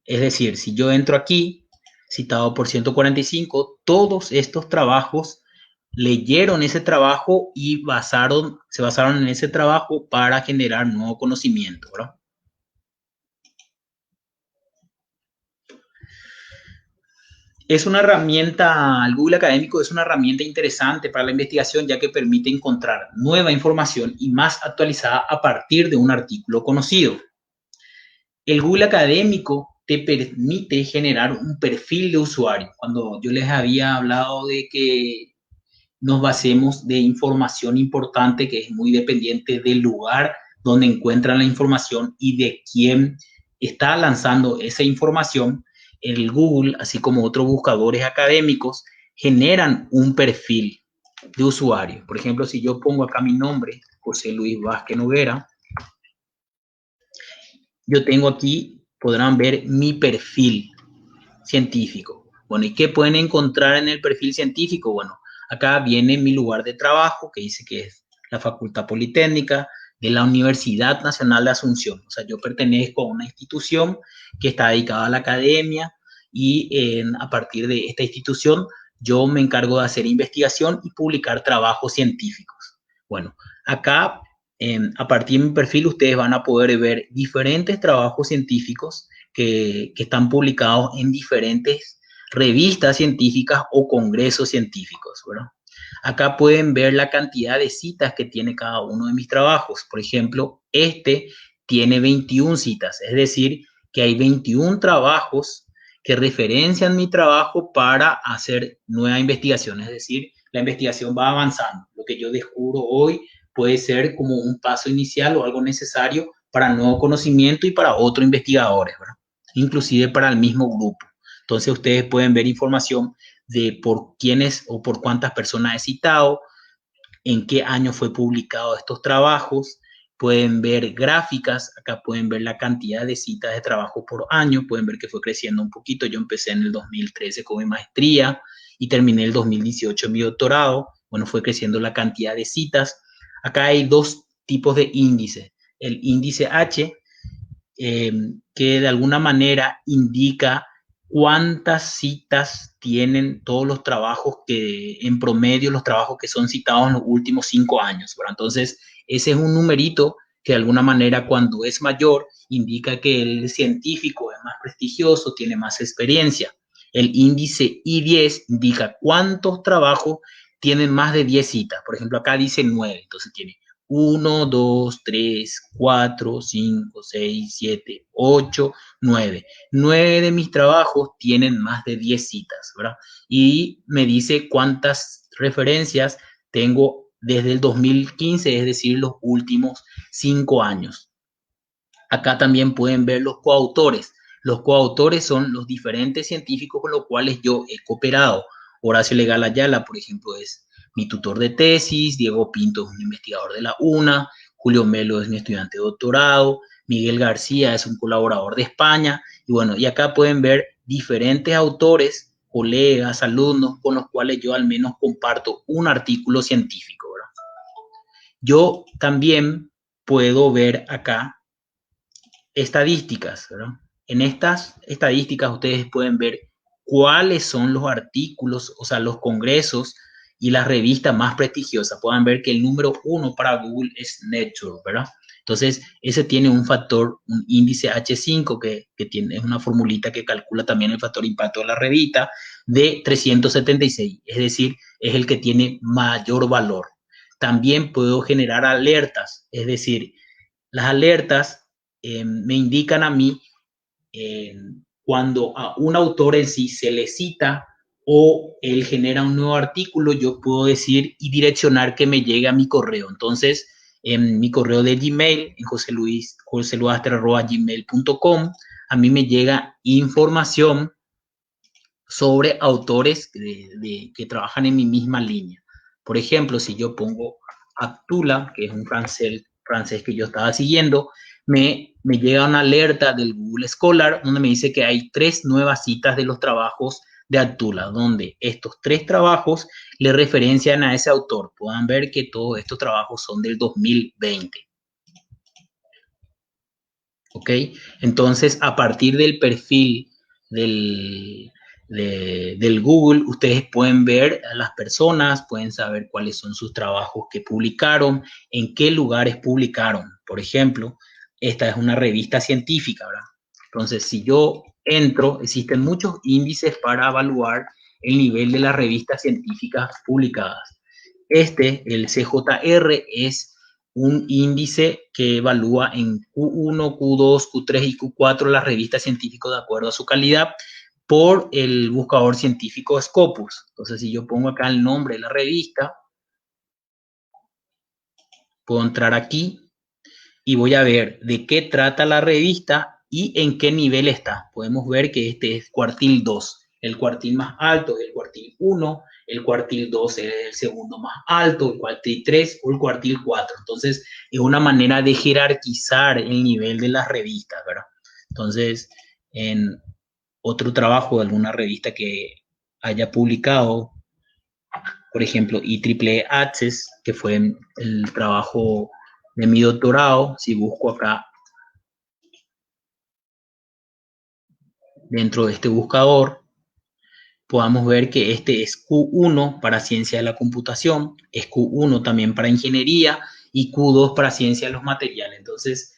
Es decir, si yo entro aquí, citado por 145, todos estos trabajos leyeron ese trabajo y se basaron en ese trabajo para generar nuevo conocimiento, ¿verdad? Es una herramienta, el Google Académico es una herramienta interesante para la investigación, ya que permite encontrar nueva información y más actualizada a partir de un artículo conocido. El Google Académico te permite generar un perfil de usuario. Cuando yo les había hablado de que nos basemos de información importante que es muy dependiente del lugar donde encuentran la información y de quién está lanzando esa información, el Google, así como otros buscadores académicos, generan un perfil de usuario. Por ejemplo, si yo pongo acá mi nombre, José Luis Vázquez Noguera, yo tengo aquí, podrán ver mi perfil científico. Bueno, ¿y qué pueden encontrar en el perfil científico? Bueno, acá viene mi lugar de trabajo, que dice que es la Facultad Politécnica de la Universidad Nacional de Asunción. O sea, yo pertenezco a una institución que está dedicada a la academia y a partir de esta institución yo me encargo de hacer investigación y publicar trabajos científicos. Bueno, acá a partir de mi perfil ustedes van a poder ver diferentes trabajos científicos que están publicados en diferentes revistas científicas o congresos científicos, ¿verdad? Acá pueden ver la cantidad de citas que tiene cada uno de mis trabajos. Por ejemplo, este tiene 21 citas, es decir, que hay 21 trabajos que referencian mi trabajo para hacer nueva investigación, es decir, la investigación va avanzando. Lo que yo descubro hoy puede ser como un paso inicial o algo necesario para nuevo conocimiento y para otros investigadores, ¿verdad? Inclusive para el mismo grupo. Entonces ustedes pueden ver información de por quiénes o por cuántas personas he citado, en qué año fue publicado estos trabajos, pueden ver gráficas, acá pueden ver la cantidad de citas de trabajo por año, pueden ver que fue creciendo un poquito, yo empecé en el 2013 con mi maestría y terminé el 2018 mi doctorado, bueno, fue creciendo la cantidad de citas. Acá hay dos tipos de índices, el índice H, que de alguna manera indica cuántas citas tienen todos los trabajos que, en promedio, los trabajos que son citados en los últimos 5 años, ¿verdad? Entonces, ese es un numerito que de alguna manera cuando es mayor indica que el científico es más prestigioso, tiene más experiencia. El índice I10 indica cuántos trabajos tienen más de 10 citas. Por ejemplo, acá dice 9, entonces tiene 1, 2, 3, 4, 5, 6, 7, 8, 9. 9 de mis trabajos tienen más de 10 citas, ¿verdad? Y me dice cuántas referencias tengo desde el 2015, es decir, los últimos 5 años. Acá también pueden ver los coautores. Los coautores son los diferentes científicos con los cuales yo he cooperado. Horacio Legal Ayala, por ejemplo, es mi tutor de tesis, Diego Pinto es un investigador de la UNA, Julio Melo es mi estudiante de doctorado, Miguel García es un colaborador de España, y bueno, y acá pueden ver diferentes autores, colegas, alumnos con los cuales yo al menos comparto un artículo científico, ¿verdad? Yo también puedo ver acá estadísticas, ¿verdad? En estas estadísticas ustedes pueden ver cuáles son los artículos, o sea, los congresos y las revistas más prestigiosas. Pueden ver que el número 1 para Google es Nature, ¿verdad? Entonces, ese tiene un factor, un índice H5 que tiene, es una formulita que calcula también el factor impacto de la revista de 376, es decir, es el que tiene mayor valor. También puedo generar alertas, es decir, las alertas me indican a mí cuando a un autor en sí se le cita o él genera un nuevo artículo, yo puedo decir y direccionar que me llegue a mi correo. Entonces, en mi correo de Gmail, en joseluaster@gmail.com, a mí me llega información sobre autores que trabajan en mi misma línea. Por ejemplo, si yo pongo Aptula, que es un francés que yo estaba siguiendo, me llega una alerta del Google Scholar donde me dice que hay 3 nuevas citas de los trabajos de Aptula, donde estos 3 trabajos le referencian a ese autor. Puedan ver que todos estos trabajos son del 2020. ¿Ok? Entonces, a partir del perfil del Google, ustedes pueden ver a las personas, pueden saber cuáles son sus trabajos que publicaron, en qué lugares publicaron. Por ejemplo, esta es una revista científica, ¿verdad? Entonces, si yo entro, existen muchos índices para evaluar el nivel de las revistas científicas publicadas. El CJR, es un índice que evalúa en Q1, Q2, Q3 y Q4 las revistas científicas de acuerdo a su calidad por el buscador científico Scopus. Entonces, si yo pongo acá el nombre de la revista, puedo entrar aquí y voy a ver de qué trata la revista y en qué nivel está. Podemos ver que este es cuartil 2. El cuartil más alto es el cuartil 1, el cuartil 2 es el segundo más alto, el cuartil 3 o el cuartil 4. Entonces, es una manera de jerarquizar el nivel de las revistas, ¿verdad? Entonces, en otro trabajo de alguna revista que haya publicado, por ejemplo, IEEE Access, que fue el trabajo de mi doctorado, si busco acá dentro de este buscador, podamos ver que este es Q1 para ciencia de la computación, es Q1 también para ingeniería y Q2 para ciencia de los materiales. Entonces,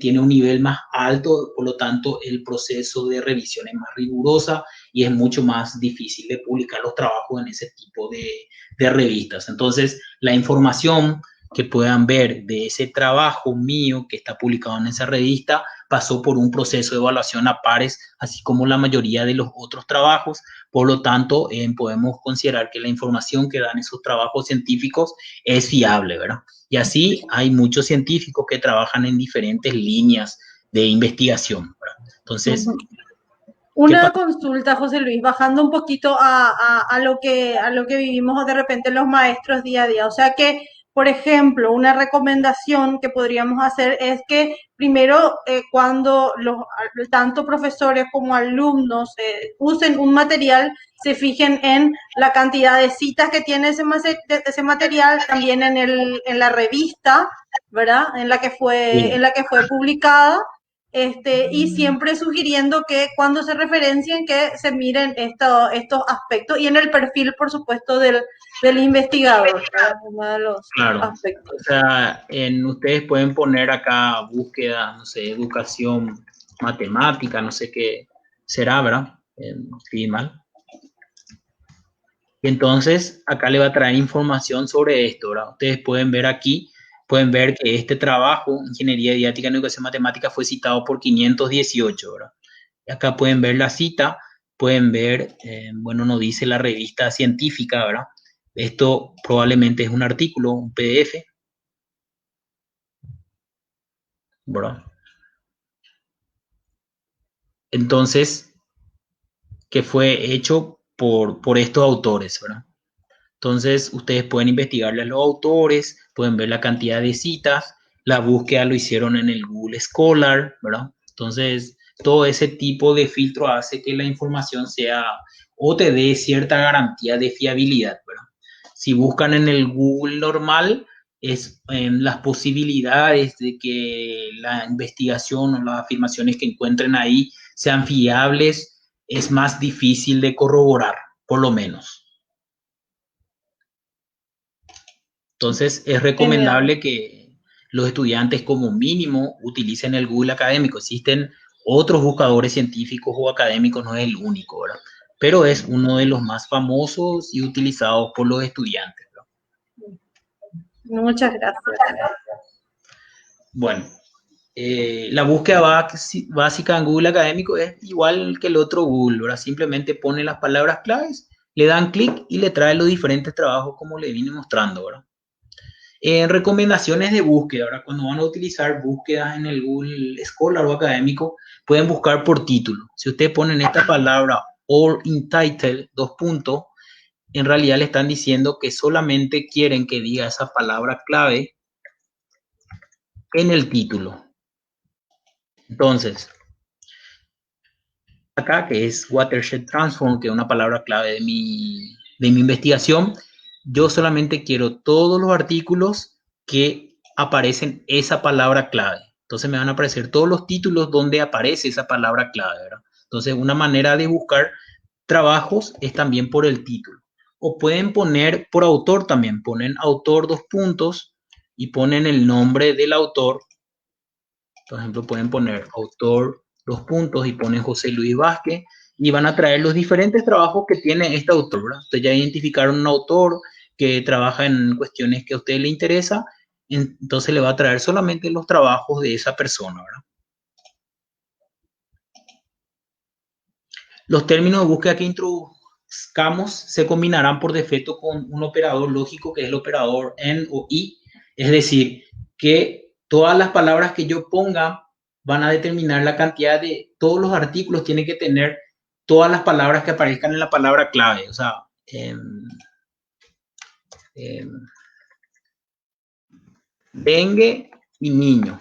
tiene un nivel más alto, por lo tanto, el proceso de revisión es más rigurosa y es mucho más difícil de publicar los trabajos en ese tipo de revistas. Entonces, la información que puedan ver de ese trabajo mío que está publicado en esa revista pasó por un proceso de evaluación a pares, así como la mayoría de los otros trabajos. Por lo tanto, podemos considerar que la información que dan esos trabajos científicos es fiable, ¿verdad? Y así hay muchos científicos que trabajan en diferentes líneas de investigación, ¿verdad? Entonces, una consulta, José Luis, bajando un poquito a lo que vivimos de repente los maestros día a día. O sea que, por ejemplo, una recomendación que podríamos hacer es que primero, cuando tanto profesores como alumnos usen un material, se fijen en la cantidad de citas que tiene ese material, también en la revista, ¿verdad? En la que fue publicada. Y siempre sugiriendo que cuando se referencien que se miren estos aspectos y en el perfil, por supuesto, del investigador, ¿verdad? Uno de los aspectos. O sea, ustedes pueden poner acá búsqueda, no sé, educación, matemática, no sé qué será, ¿verdad? Sí, mal. Y entonces, acá le va a traer información sobre esto, ¿verdad? Ustedes pueden ver aquí, pueden ver que este trabajo, Ingeniería Didáctica en Educación Matemática, fue citado por 518, ¿verdad? Y acá pueden ver la cita, pueden ver, bueno, nos dice la revista científica, ¿verdad? Esto probablemente es un artículo, un PDF, ¿verdad? Entonces, que fue hecho por estos autores, ¿verdad? Entonces, ustedes pueden investigarle a los autores, pueden ver la cantidad de citas, la búsqueda lo hicieron en el Google Scholar, ¿verdad? Entonces, todo ese tipo de filtro hace que la información sea o te dé cierta garantía de fiabilidad, ¿verdad? Si buscan en el Google normal, es las posibilidades de que la investigación o las afirmaciones que encuentren ahí sean fiables, es más difícil de corroborar, por lo menos. Entonces, es recomendable que los estudiantes como mínimo utilicen el Google académico. Existen otros buscadores científicos o académicos, no es el único, ¿verdad? Pero es uno de los más famosos y utilizados por los estudiantes, ¿verdad? Muchas gracias. Bueno, la búsqueda básica en Google académico es igual que el otro Google, ¿verdad? Simplemente pone las palabras claves, le dan clic y le trae los diferentes trabajos como le vine mostrando, ¿verdad? Recomendaciones de búsqueda. Ahora, cuando van a utilizar búsquedas en el Google Scholar o académico, pueden buscar por título. Si ustedes ponen esta palabra or in title, en realidad le están diciendo que solamente quieren que diga esa palabra clave en el título. Entonces, acá que es Watershed Transform, que es una palabra clave de mi investigación, yo solamente quiero todos los artículos que aparecen esa palabra clave. Entonces me van a aparecer todos los títulos donde aparece esa palabra clave, ¿verdad? Entonces una manera de buscar trabajos es también por el título. O pueden poner por autor también, ponen autor 2 puntos y ponen el nombre del autor. Por ejemplo, pueden poner autor 2 puntos y ponen José Luis Vázquez y van a traer los diferentes trabajos que tiene este autor, ¿verdad? Ustedes ya identificaron un autor que trabaja en cuestiones que a usted le interesa, entonces le va a traer solamente los trabajos de esa persona, ¿verdad? Los términos de búsqueda que introduzcamos se combinarán por defecto con un operador lógico que es el operador AND o y, es decir, que todas las palabras que yo ponga van a determinar la cantidad de todos los artículos, tiene que tener todas las palabras que aparezcan en la palabra clave, o sea, dengue y niño.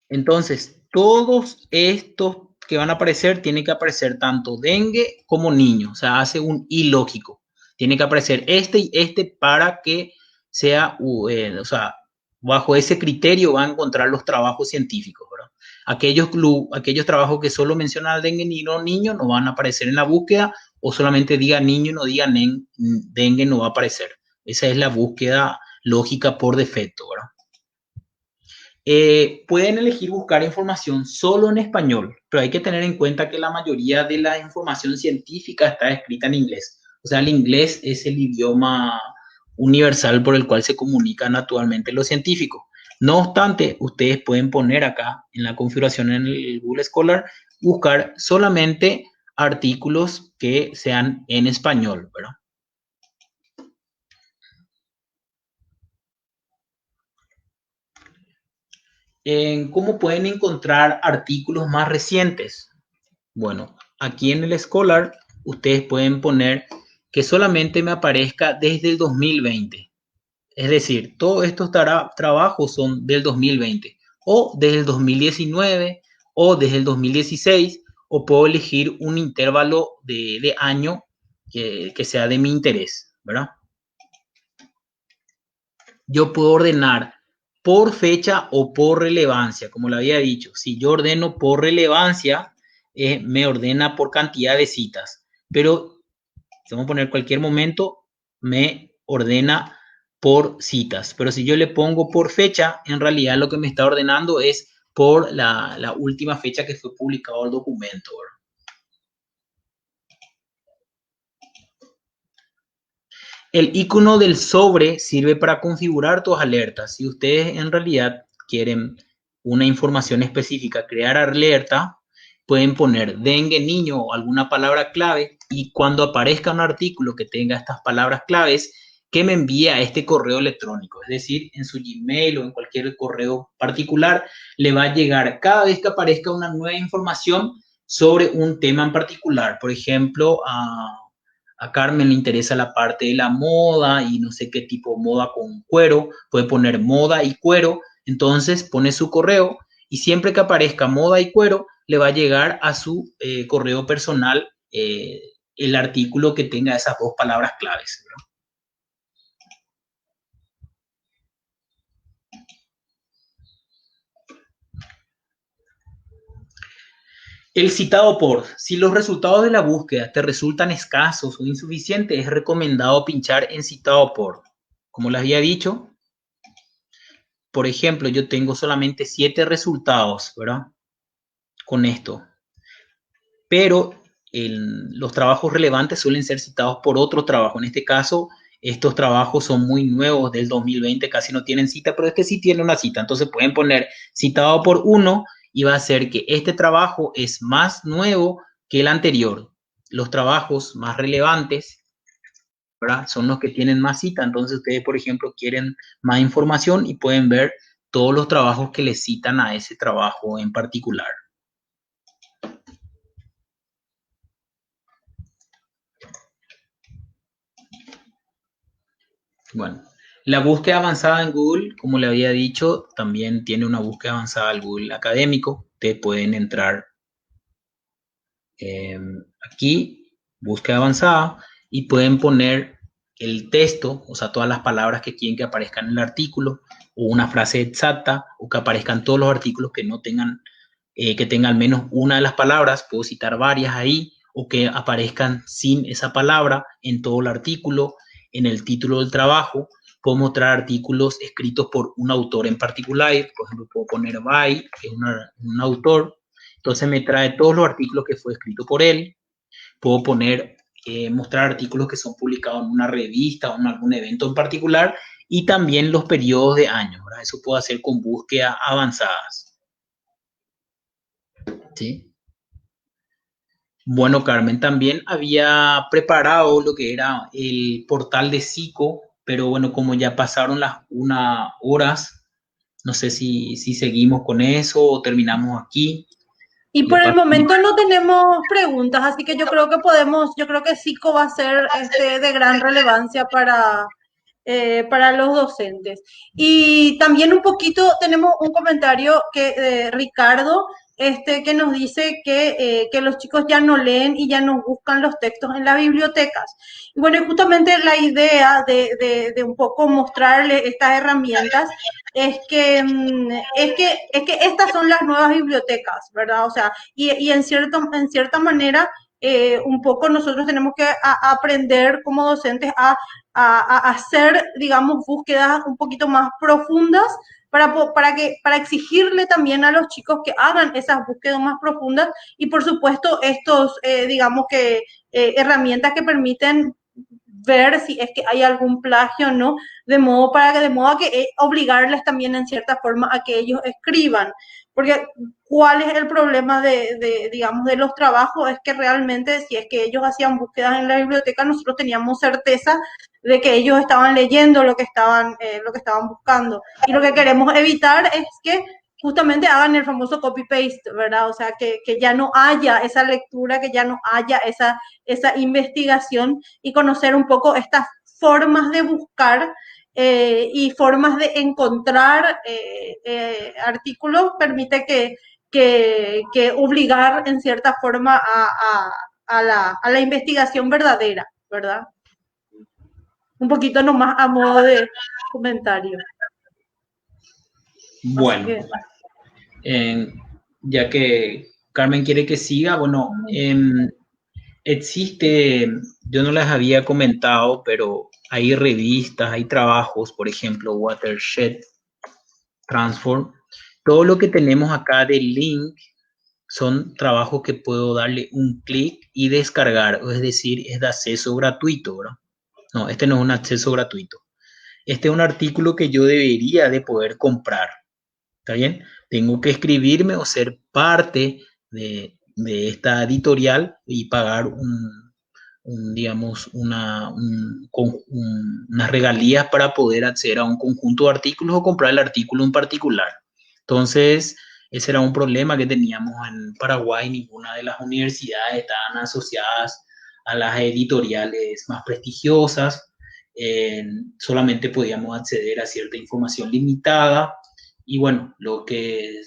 Entonces, todos estos que van a aparecer, tiene que aparecer tanto dengue como niño, o sea, hace un ilógico. Tiene que aparecer este y este para que sea, o sea, bajo ese criterio va a encontrar los trabajos científicos, ¿verdad? Aquellos trabajos que solo mencionan al dengue y no niño no van a aparecer en la búsqueda, o solamente diga niño y no diga dengue no va a aparecer. Esa es la búsqueda lógica por defecto, ¿verdad? Pueden elegir buscar información solo en español, pero hay que tener en cuenta que la mayoría de la información científica está escrita en inglés. O sea, el inglés es el idioma universal por el cual se comunican actualmente los científicos. No obstante, ustedes pueden poner acá en la configuración en el Google Scholar, buscar solamente artículos que sean en español, ¿verdad? ¿Cómo pueden encontrar artículos más recientes? Bueno, aquí en el Scholar ustedes pueden poner que solamente me aparezca desde el 2020. Es decir, todos estos trabajos son del 2020 o desde el 2019 o desde el 2016, o puedo elegir un intervalo de año que sea de mi interés, ¿verdad? Yo puedo ordenar por fecha o por relevancia, como lo había dicho. Si yo ordeno por relevancia, me ordena por cantidad de citas, pero si vamos a poner cualquier momento, me ordena por citas. Pero si yo le pongo por fecha, en realidad lo que me está ordenando es por la última fecha que fue publicado el documento, ¿verdad? El icono del sobre sirve para configurar tus alertas. Si ustedes en realidad quieren una información específica, crear alerta, pueden poner dengue niño o alguna palabra clave, y cuando aparezca un artículo que tenga estas palabras claves, que me envíe a este correo electrónico. Es decir, en su Gmail o en cualquier correo particular, le va a llegar cada vez que aparezca una nueva información sobre un tema en particular. Por ejemplo, a Carmen le interesa la parte de la moda y no sé qué tipo de moda con cuero, puede poner moda y cuero, entonces pone su correo y siempre que aparezca moda y cuero, le va a llegar a su correo personal el artículo que tenga esas dos palabras claves, ¿verdad? El citado por, si los resultados de la búsqueda te resultan escasos o insuficientes, es recomendado pinchar en citado por. Como les había dicho, por ejemplo, yo tengo solamente 7 resultados, ¿verdad? Con esto. Pero los trabajos relevantes suelen ser citados por otro trabajo. En este caso, estos trabajos son muy nuevos, del 2020, casi no tienen cita, pero este sí tiene una cita. Entonces pueden poner citado por uno y va a ser que este trabajo es más nuevo que el anterior. Los trabajos más relevantes, ¿verdad?, son los que tienen más cita. Entonces ustedes, por ejemplo, quieren más información y pueden ver todos los trabajos que les citan a ese trabajo en particular. Bueno, la búsqueda avanzada en Google, como le había dicho, también tiene una búsqueda avanzada al Google académico. Te pueden entrar eh, aquí, búsqueda avanzada, y pueden poner el texto, o sea, todas las palabras que quieren que aparezcan en el artículo, o una frase exacta, o que aparezcan todos los artículos que no tengan, que tengan al menos una de las palabras. Puedo citar varias ahí, o que aparezcan sin esa palabra en todo el artículo, en el título del trabajo. Puedo mostrar artículos escritos por un autor en particular. Por ejemplo, puedo poner by, que es un autor. Entonces me trae todos los artículos que fue escrito por él. Puedo poner, mostrar artículos que son publicados en una revista o en algún evento en particular, y también los periodos de años, ¿verdad? Eso puedo hacer con búsquedas avanzadas. ¿Sí? Bueno, Carmen, también había preparado lo que era el portal de Psico, pero bueno, como ya pasaron las 1 horas, no sé si seguimos con eso o terminamos aquí. Y Le por el paso. momento no tenemos preguntas, así que yo creo que podemos, yo creo que SICO va a ser de gran relevancia para los docentes. Y también un poquito tenemos un comentario que Ricardo, que nos dice que los chicos ya no leen y ya no buscan los textos en las bibliotecas. Y bueno, y justamente la idea de un poco mostrarle estas herramientas es que estas son las nuevas bibliotecas, ¿verdad? O sea, y en cierta manera, un poco nosotros tenemos que aprender como docentes a hacer, digamos, búsquedas un poquito más profundas para exigirle también a los chicos que hagan esas búsquedas más profundas y por supuesto estos, digamos que, herramientas que permiten ver si es que hay algún plagio o no, de modo a que obligarles también en cierta forma a que ellos escriban. Porque ¿cuál es el problema digamos, de los trabajos? Es que realmente si es que ellos hacían búsquedas en la biblioteca, nosotros teníamos certeza de que ellos estaban leyendo lo que estaban buscando. Y lo que queremos evitar es que justamente hagan el famoso copy-paste, ¿verdad? O sea, que ya no haya esa lectura, que ya no haya esa investigación y conocer un poco estas formas de buscar y formas de encontrar artículos permite que obligar en cierta forma a la investigación verdadera, ¿verdad? Un poquito nomás a modo de comentario. Así Bueno, que ya que Carmen quiere que siga, bueno, existe, yo no les había comentado, pero hay revistas, hay trabajos, por ejemplo, Watershed, Transform. Todo lo que tenemos acá de link son trabajos que puedo darle un clic y descargar, es decir, es de acceso gratuito, ¿verdad? No, este no es un acceso gratuito. Este es un artículo que yo debería de poder comprar. ¿Está bien? Tengo que escribirme o ser parte de esta editorial y pagar digamos, unas regalías para poder acceder a un conjunto de artículos o comprar el artículo en particular. Entonces, ese era un problema que teníamos en Paraguay. Ninguna de las universidades estaban asociadas a las editoriales más prestigiosas. Solamente podíamos acceder a cierta información limitada. Y bueno, los que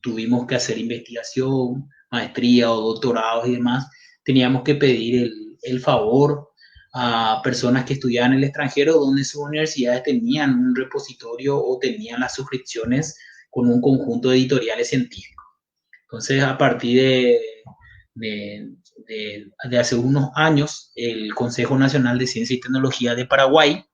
tuvimos que hacer investigación, maestría o doctorados y demás, teníamos que pedir el favor a personas que estudiaban en el extranjero, donde sus universidades tenían un repositorio o tenían las suscripciones con un conjunto de editoriales científicos. Entonces, a partir de hace unos años, el Consejo Nacional de Ciencia y Tecnología de Paraguay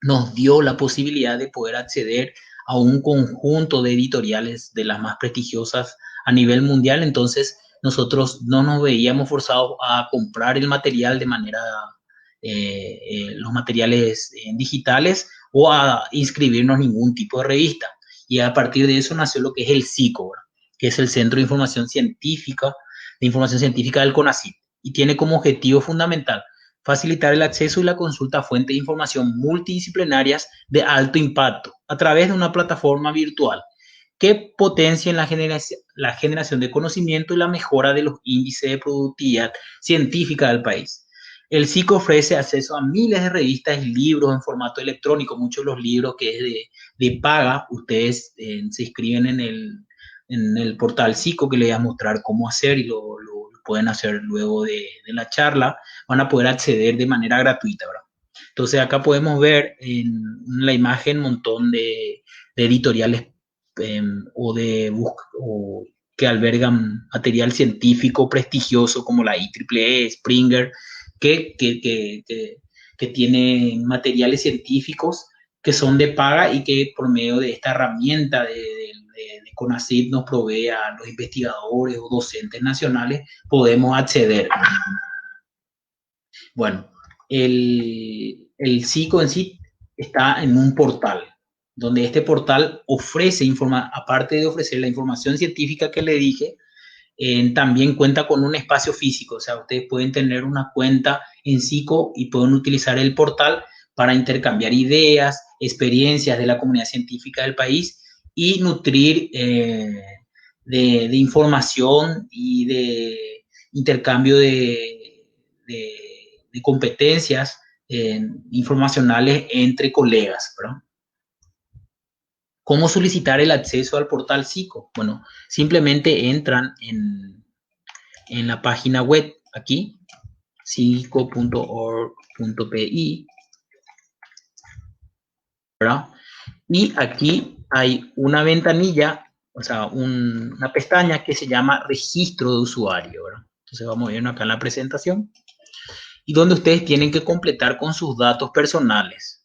nos dio la posibilidad de poder acceder a un conjunto de editoriales de las más prestigiosas a nivel mundial. Entonces, nosotros no nos veíamos forzados a comprar el material de manera, los materiales digitales, o a inscribirnos en ningún tipo de revista. Y a partir de eso nació lo que es el CICO, ¿verdad? Que es el Centro de Información Científica, del CONACYT, y tiene como objetivo fundamental facilitar el acceso y la consulta a fuentes de información multidisciplinarias de alto impacto a través de una plataforma virtual que potencien la generación de conocimiento y la mejora de los índices de productividad científica del país. El SICO ofrece acceso a miles de revistas y libros en formato electrónico. Muchos de los libros que es de paga, ustedes se inscriben en el portal SICO, que les voy a mostrar cómo hacer y lo pueden hacer luego de la charla. Van a poder acceder de manera gratuita, ¿verdad? Entonces acá podemos ver en la imagen un montón de editoriales o que albergan material científico prestigioso como la IEEE, Springer, que tienen materiales científicos que son de paga y que por medio de esta herramienta de CONACYT nos provee a los investigadores o docentes nacionales, podemos acceder. Bueno, el SICO en sí está en un portal, donde este portal ofrece, aparte de ofrecer la información científica que le dije, también cuenta con un espacio físico. O sea, ustedes pueden tener una cuenta en SICO y pueden utilizar el portal para intercambiar ideas, experiencias de la comunidad científica del país y nutrir de información y de intercambio de competencias informacionales entre colegas, ¿verdad? ¿Cómo solicitar el acceso al portal SICO? Bueno, simplemente entran en la página web aquí, sico.org.pi, ¿verdad? Y aquí hay una ventanilla, o sea, una pestaña que se llama registro de usuario, ¿verdad? Entonces vamos a ver acá en la presentación y donde ustedes tienen que completar con sus datos personales.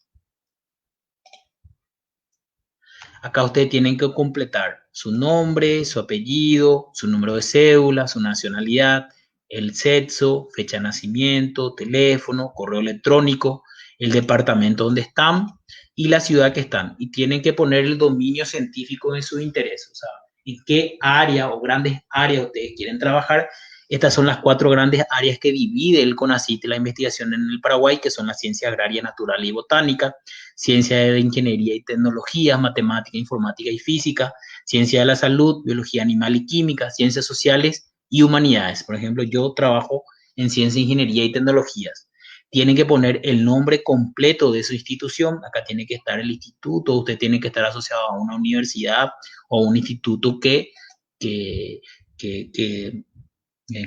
Acá ustedes tienen que completar su nombre, su apellido, su número de cédula, su nacionalidad, el sexo, fecha de nacimiento, teléfono, correo electrónico, el departamento donde están y la ciudad que están. Y tienen que poner el dominio científico de sus intereses, o sea, en qué área o grandes áreas ustedes quieren trabajar. Estas son las 4 grandes áreas que divide el CONACYT, la investigación en el Paraguay, que son la ciencia agraria, natural y botánica, ciencia de ingeniería y tecnología, matemática, informática y física, ciencia de la salud, biología animal y química, ciencias sociales y humanidades. Por ejemplo, yo trabajo en ciencia, ingeniería y tecnologías. Tienen que poner el nombre completo de su institución. Acá tiene que estar el instituto, usted tiene que estar asociado a una universidad o un instituto que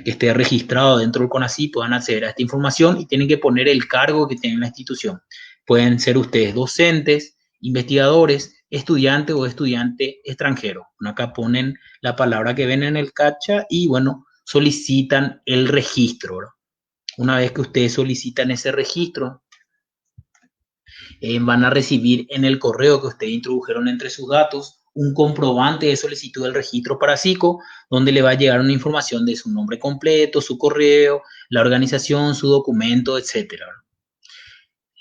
esté registrado dentro del CONACYT, puedan acceder a esta información y tienen que poner el cargo que tiene la institución. Pueden ser ustedes docentes, investigadores, estudiantes o estudiante extranjero. Acá ponen la palabra que ven en el CAPTCHA y, bueno, solicitan el registro, ¿verdad? Una vez que ustedes solicitan ese registro, van a recibir en el correo que ustedes introdujeron entre sus datos un comprobante de solicitud del registro para SICO, donde le va a llegar una información de su nombre completo, su correo, la organización, su documento, etcétera.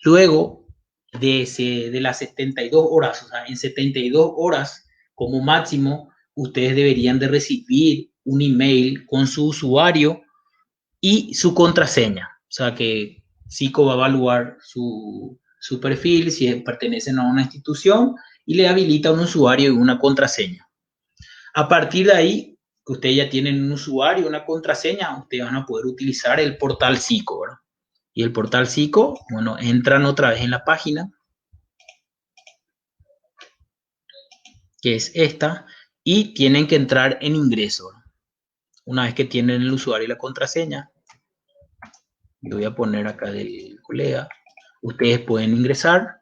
Luego de las 72 horas, o sea, en 72 horas como máximo, ustedes deberían de recibir un email con su usuario y su contraseña. O sea, que SICO va a evaluar su perfil, si pertenecen a una institución, y le habilita un usuario y una contraseña. A partir de ahí, que ustedes ya tienen un usuario y una contraseña, ustedes van a poder utilizar el portal SICO, ¿verdad? Y el portal SICO, bueno, entran otra vez en la página, que es esta, y tienen que entrar en ingreso, ¿verdad? Una vez que tienen el usuario y la contraseña, yo voy a poner acá del colega, ustedes pueden ingresar.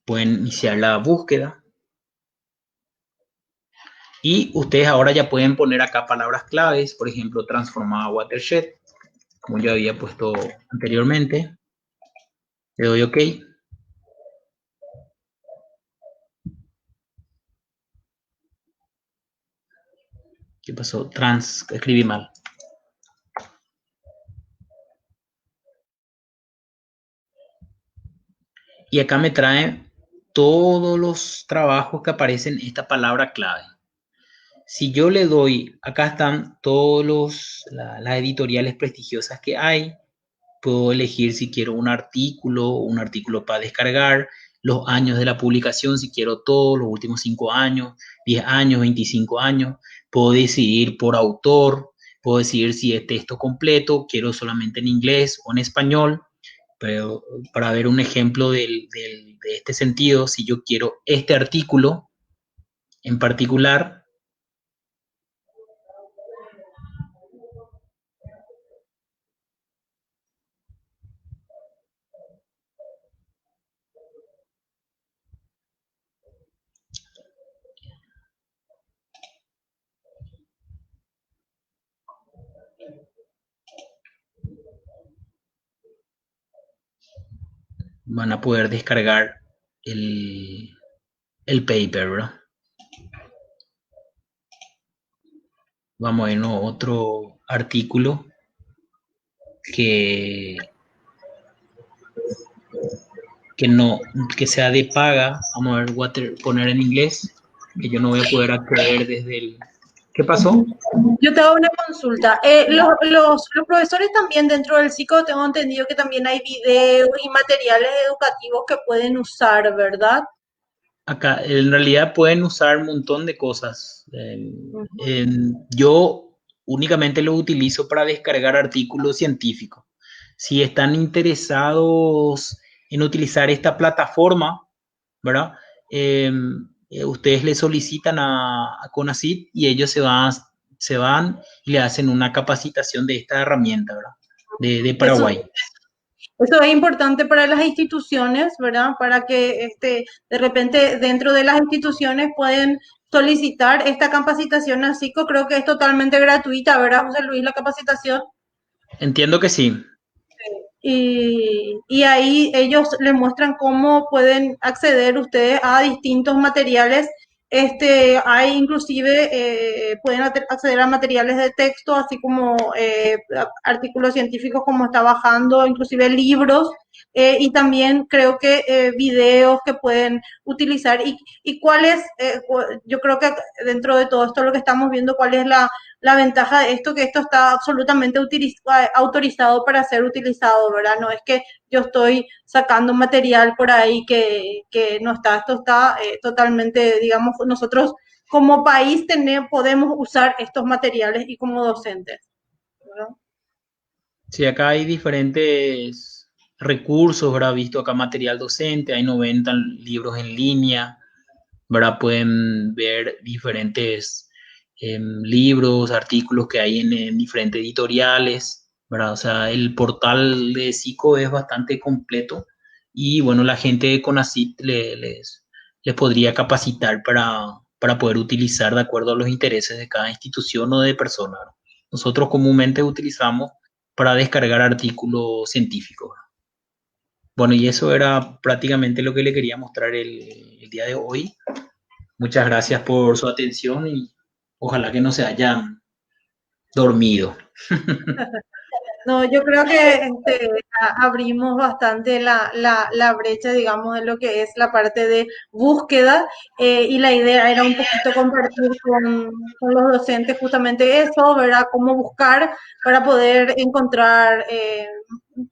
Pueden iniciar la búsqueda. Y ustedes ahora ya pueden poner acá palabras claves, por ejemplo, transformada watershed, como yo había puesto anteriormente. Le doy OK. ¿Qué pasó? Escribí mal. Y acá me trae todos los trabajos que aparecen esta palabra clave. Si yo le doy, acá están todos las editoriales prestigiosas que hay. Puedo elegir si quiero un artículo para descargar, los años de la publicación, si quiero todos los últimos 5 años, 10 años, 25 años. Puedo decidir por autor, puedo decidir si es texto completo, quiero solamente en inglés o en español. Pero para ver un ejemplo de este sentido, si yo quiero este artículo en particular, van a poder descargar el paper, ¿verdad? Vamos a ver otro artículo que no, que sea de paga. Vamos a ver, poner en inglés, que yo no voy a poder acceder desde el... ¿Qué pasó? Yo te hago una consulta. Los profesores también dentro del ciclo tengo entendido que también hay videos y materiales educativos que pueden usar, ¿verdad? Acá en realidad pueden usar un montón de cosas. Yo únicamente lo utilizo para descargar artículos científicos. Si están interesados en utilizar esta plataforma, ¿verdad? Ustedes le solicitan a CONACYT y ellos se van y le hacen una capacitación de esta herramienta, ¿verdad? De Paraguay. Eso es importante para las instituciones, ¿verdad? Para que de repente dentro de las instituciones pueden solicitar esta capacitación a SICO. Creo que es totalmente gratuita, ¿verdad, José Luis, la capacitación? Entiendo que sí. Y ahí ellos les muestran cómo pueden acceder ustedes a distintos materiales. Hay inclusive, pueden acceder a materiales de texto, así como artículos científicos como está bajando, inclusive libros, y también creo que videos que pueden utilizar. Y cuál es, yo creo que dentro de todo esto lo que estamos viendo, cuál es la ventaja de esto, que esto está absolutamente autorizado para ser utilizado, ¿verdad? No es que yo estoy sacando material por ahí que no está, esto está totalmente, digamos, nosotros como país podemos usar estos materiales y como docentes, ¿verdad? Sí, acá hay diferentes recursos, ¿verdad? Visto acá material docente, hay 90 libros en línea, ¿verdad? Pueden ver diferentes libros, artículos que hay en diferentes editoriales, ¿verdad? O sea, el portal de SICO es bastante completo y bueno, la gente de CONACYT les podría capacitar para poder utilizar de acuerdo a los intereses de cada institución o de persona, ¿verdad? Nosotros comúnmente utilizamos para descargar artículos científicos. Bueno, y eso era prácticamente lo que le quería mostrar el día de hoy. Muchas gracias por su atención y ojalá que no se hayan dormido. No, yo creo que abrimos bastante la brecha, digamos, de lo que es la parte de búsqueda, y la idea era un poquito compartir con los docentes justamente eso, ¿verdad? Cómo buscar para poder encontrar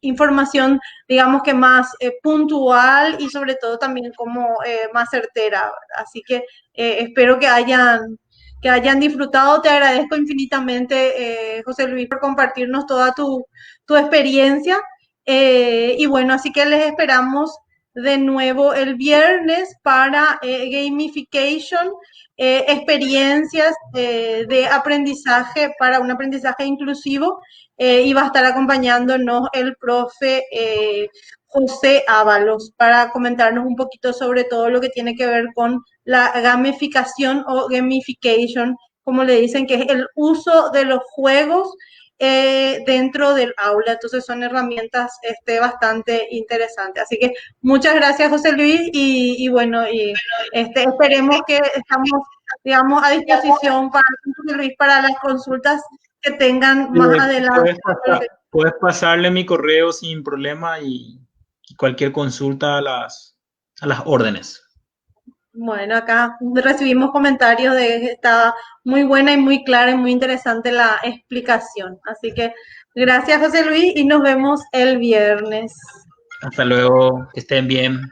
información, digamos que más puntual y sobre todo también como más certera, ¿verdad? Así que espero que hayan disfrutado. Te agradezco infinitamente, José Luis, por compartirnos toda tu experiencia. Y bueno, así que les esperamos de nuevo el viernes para gamification, experiencias de aprendizaje para un aprendizaje inclusivo, y va a estar acompañándonos el profe José Ábalos para comentarnos un poquito sobre todo lo que tiene que ver con la gamificación o gamification, como le dicen, que es el uso de los juegos dentro del aula. Entonces son herramientas bastante interesantes. Así que muchas gracias, José Luis, y bueno, esperemos que estamos, digamos, a disposición para José Luis para las consultas que tengan más adelante. Puedes pasarle mi correo sin problema y cualquier consulta a las órdenes. Bueno, acá recibimos comentarios de que está muy buena y muy clara y muy interesante la explicación. Así que gracias, José Luis, y nos vemos el viernes. Hasta luego, que estén bien.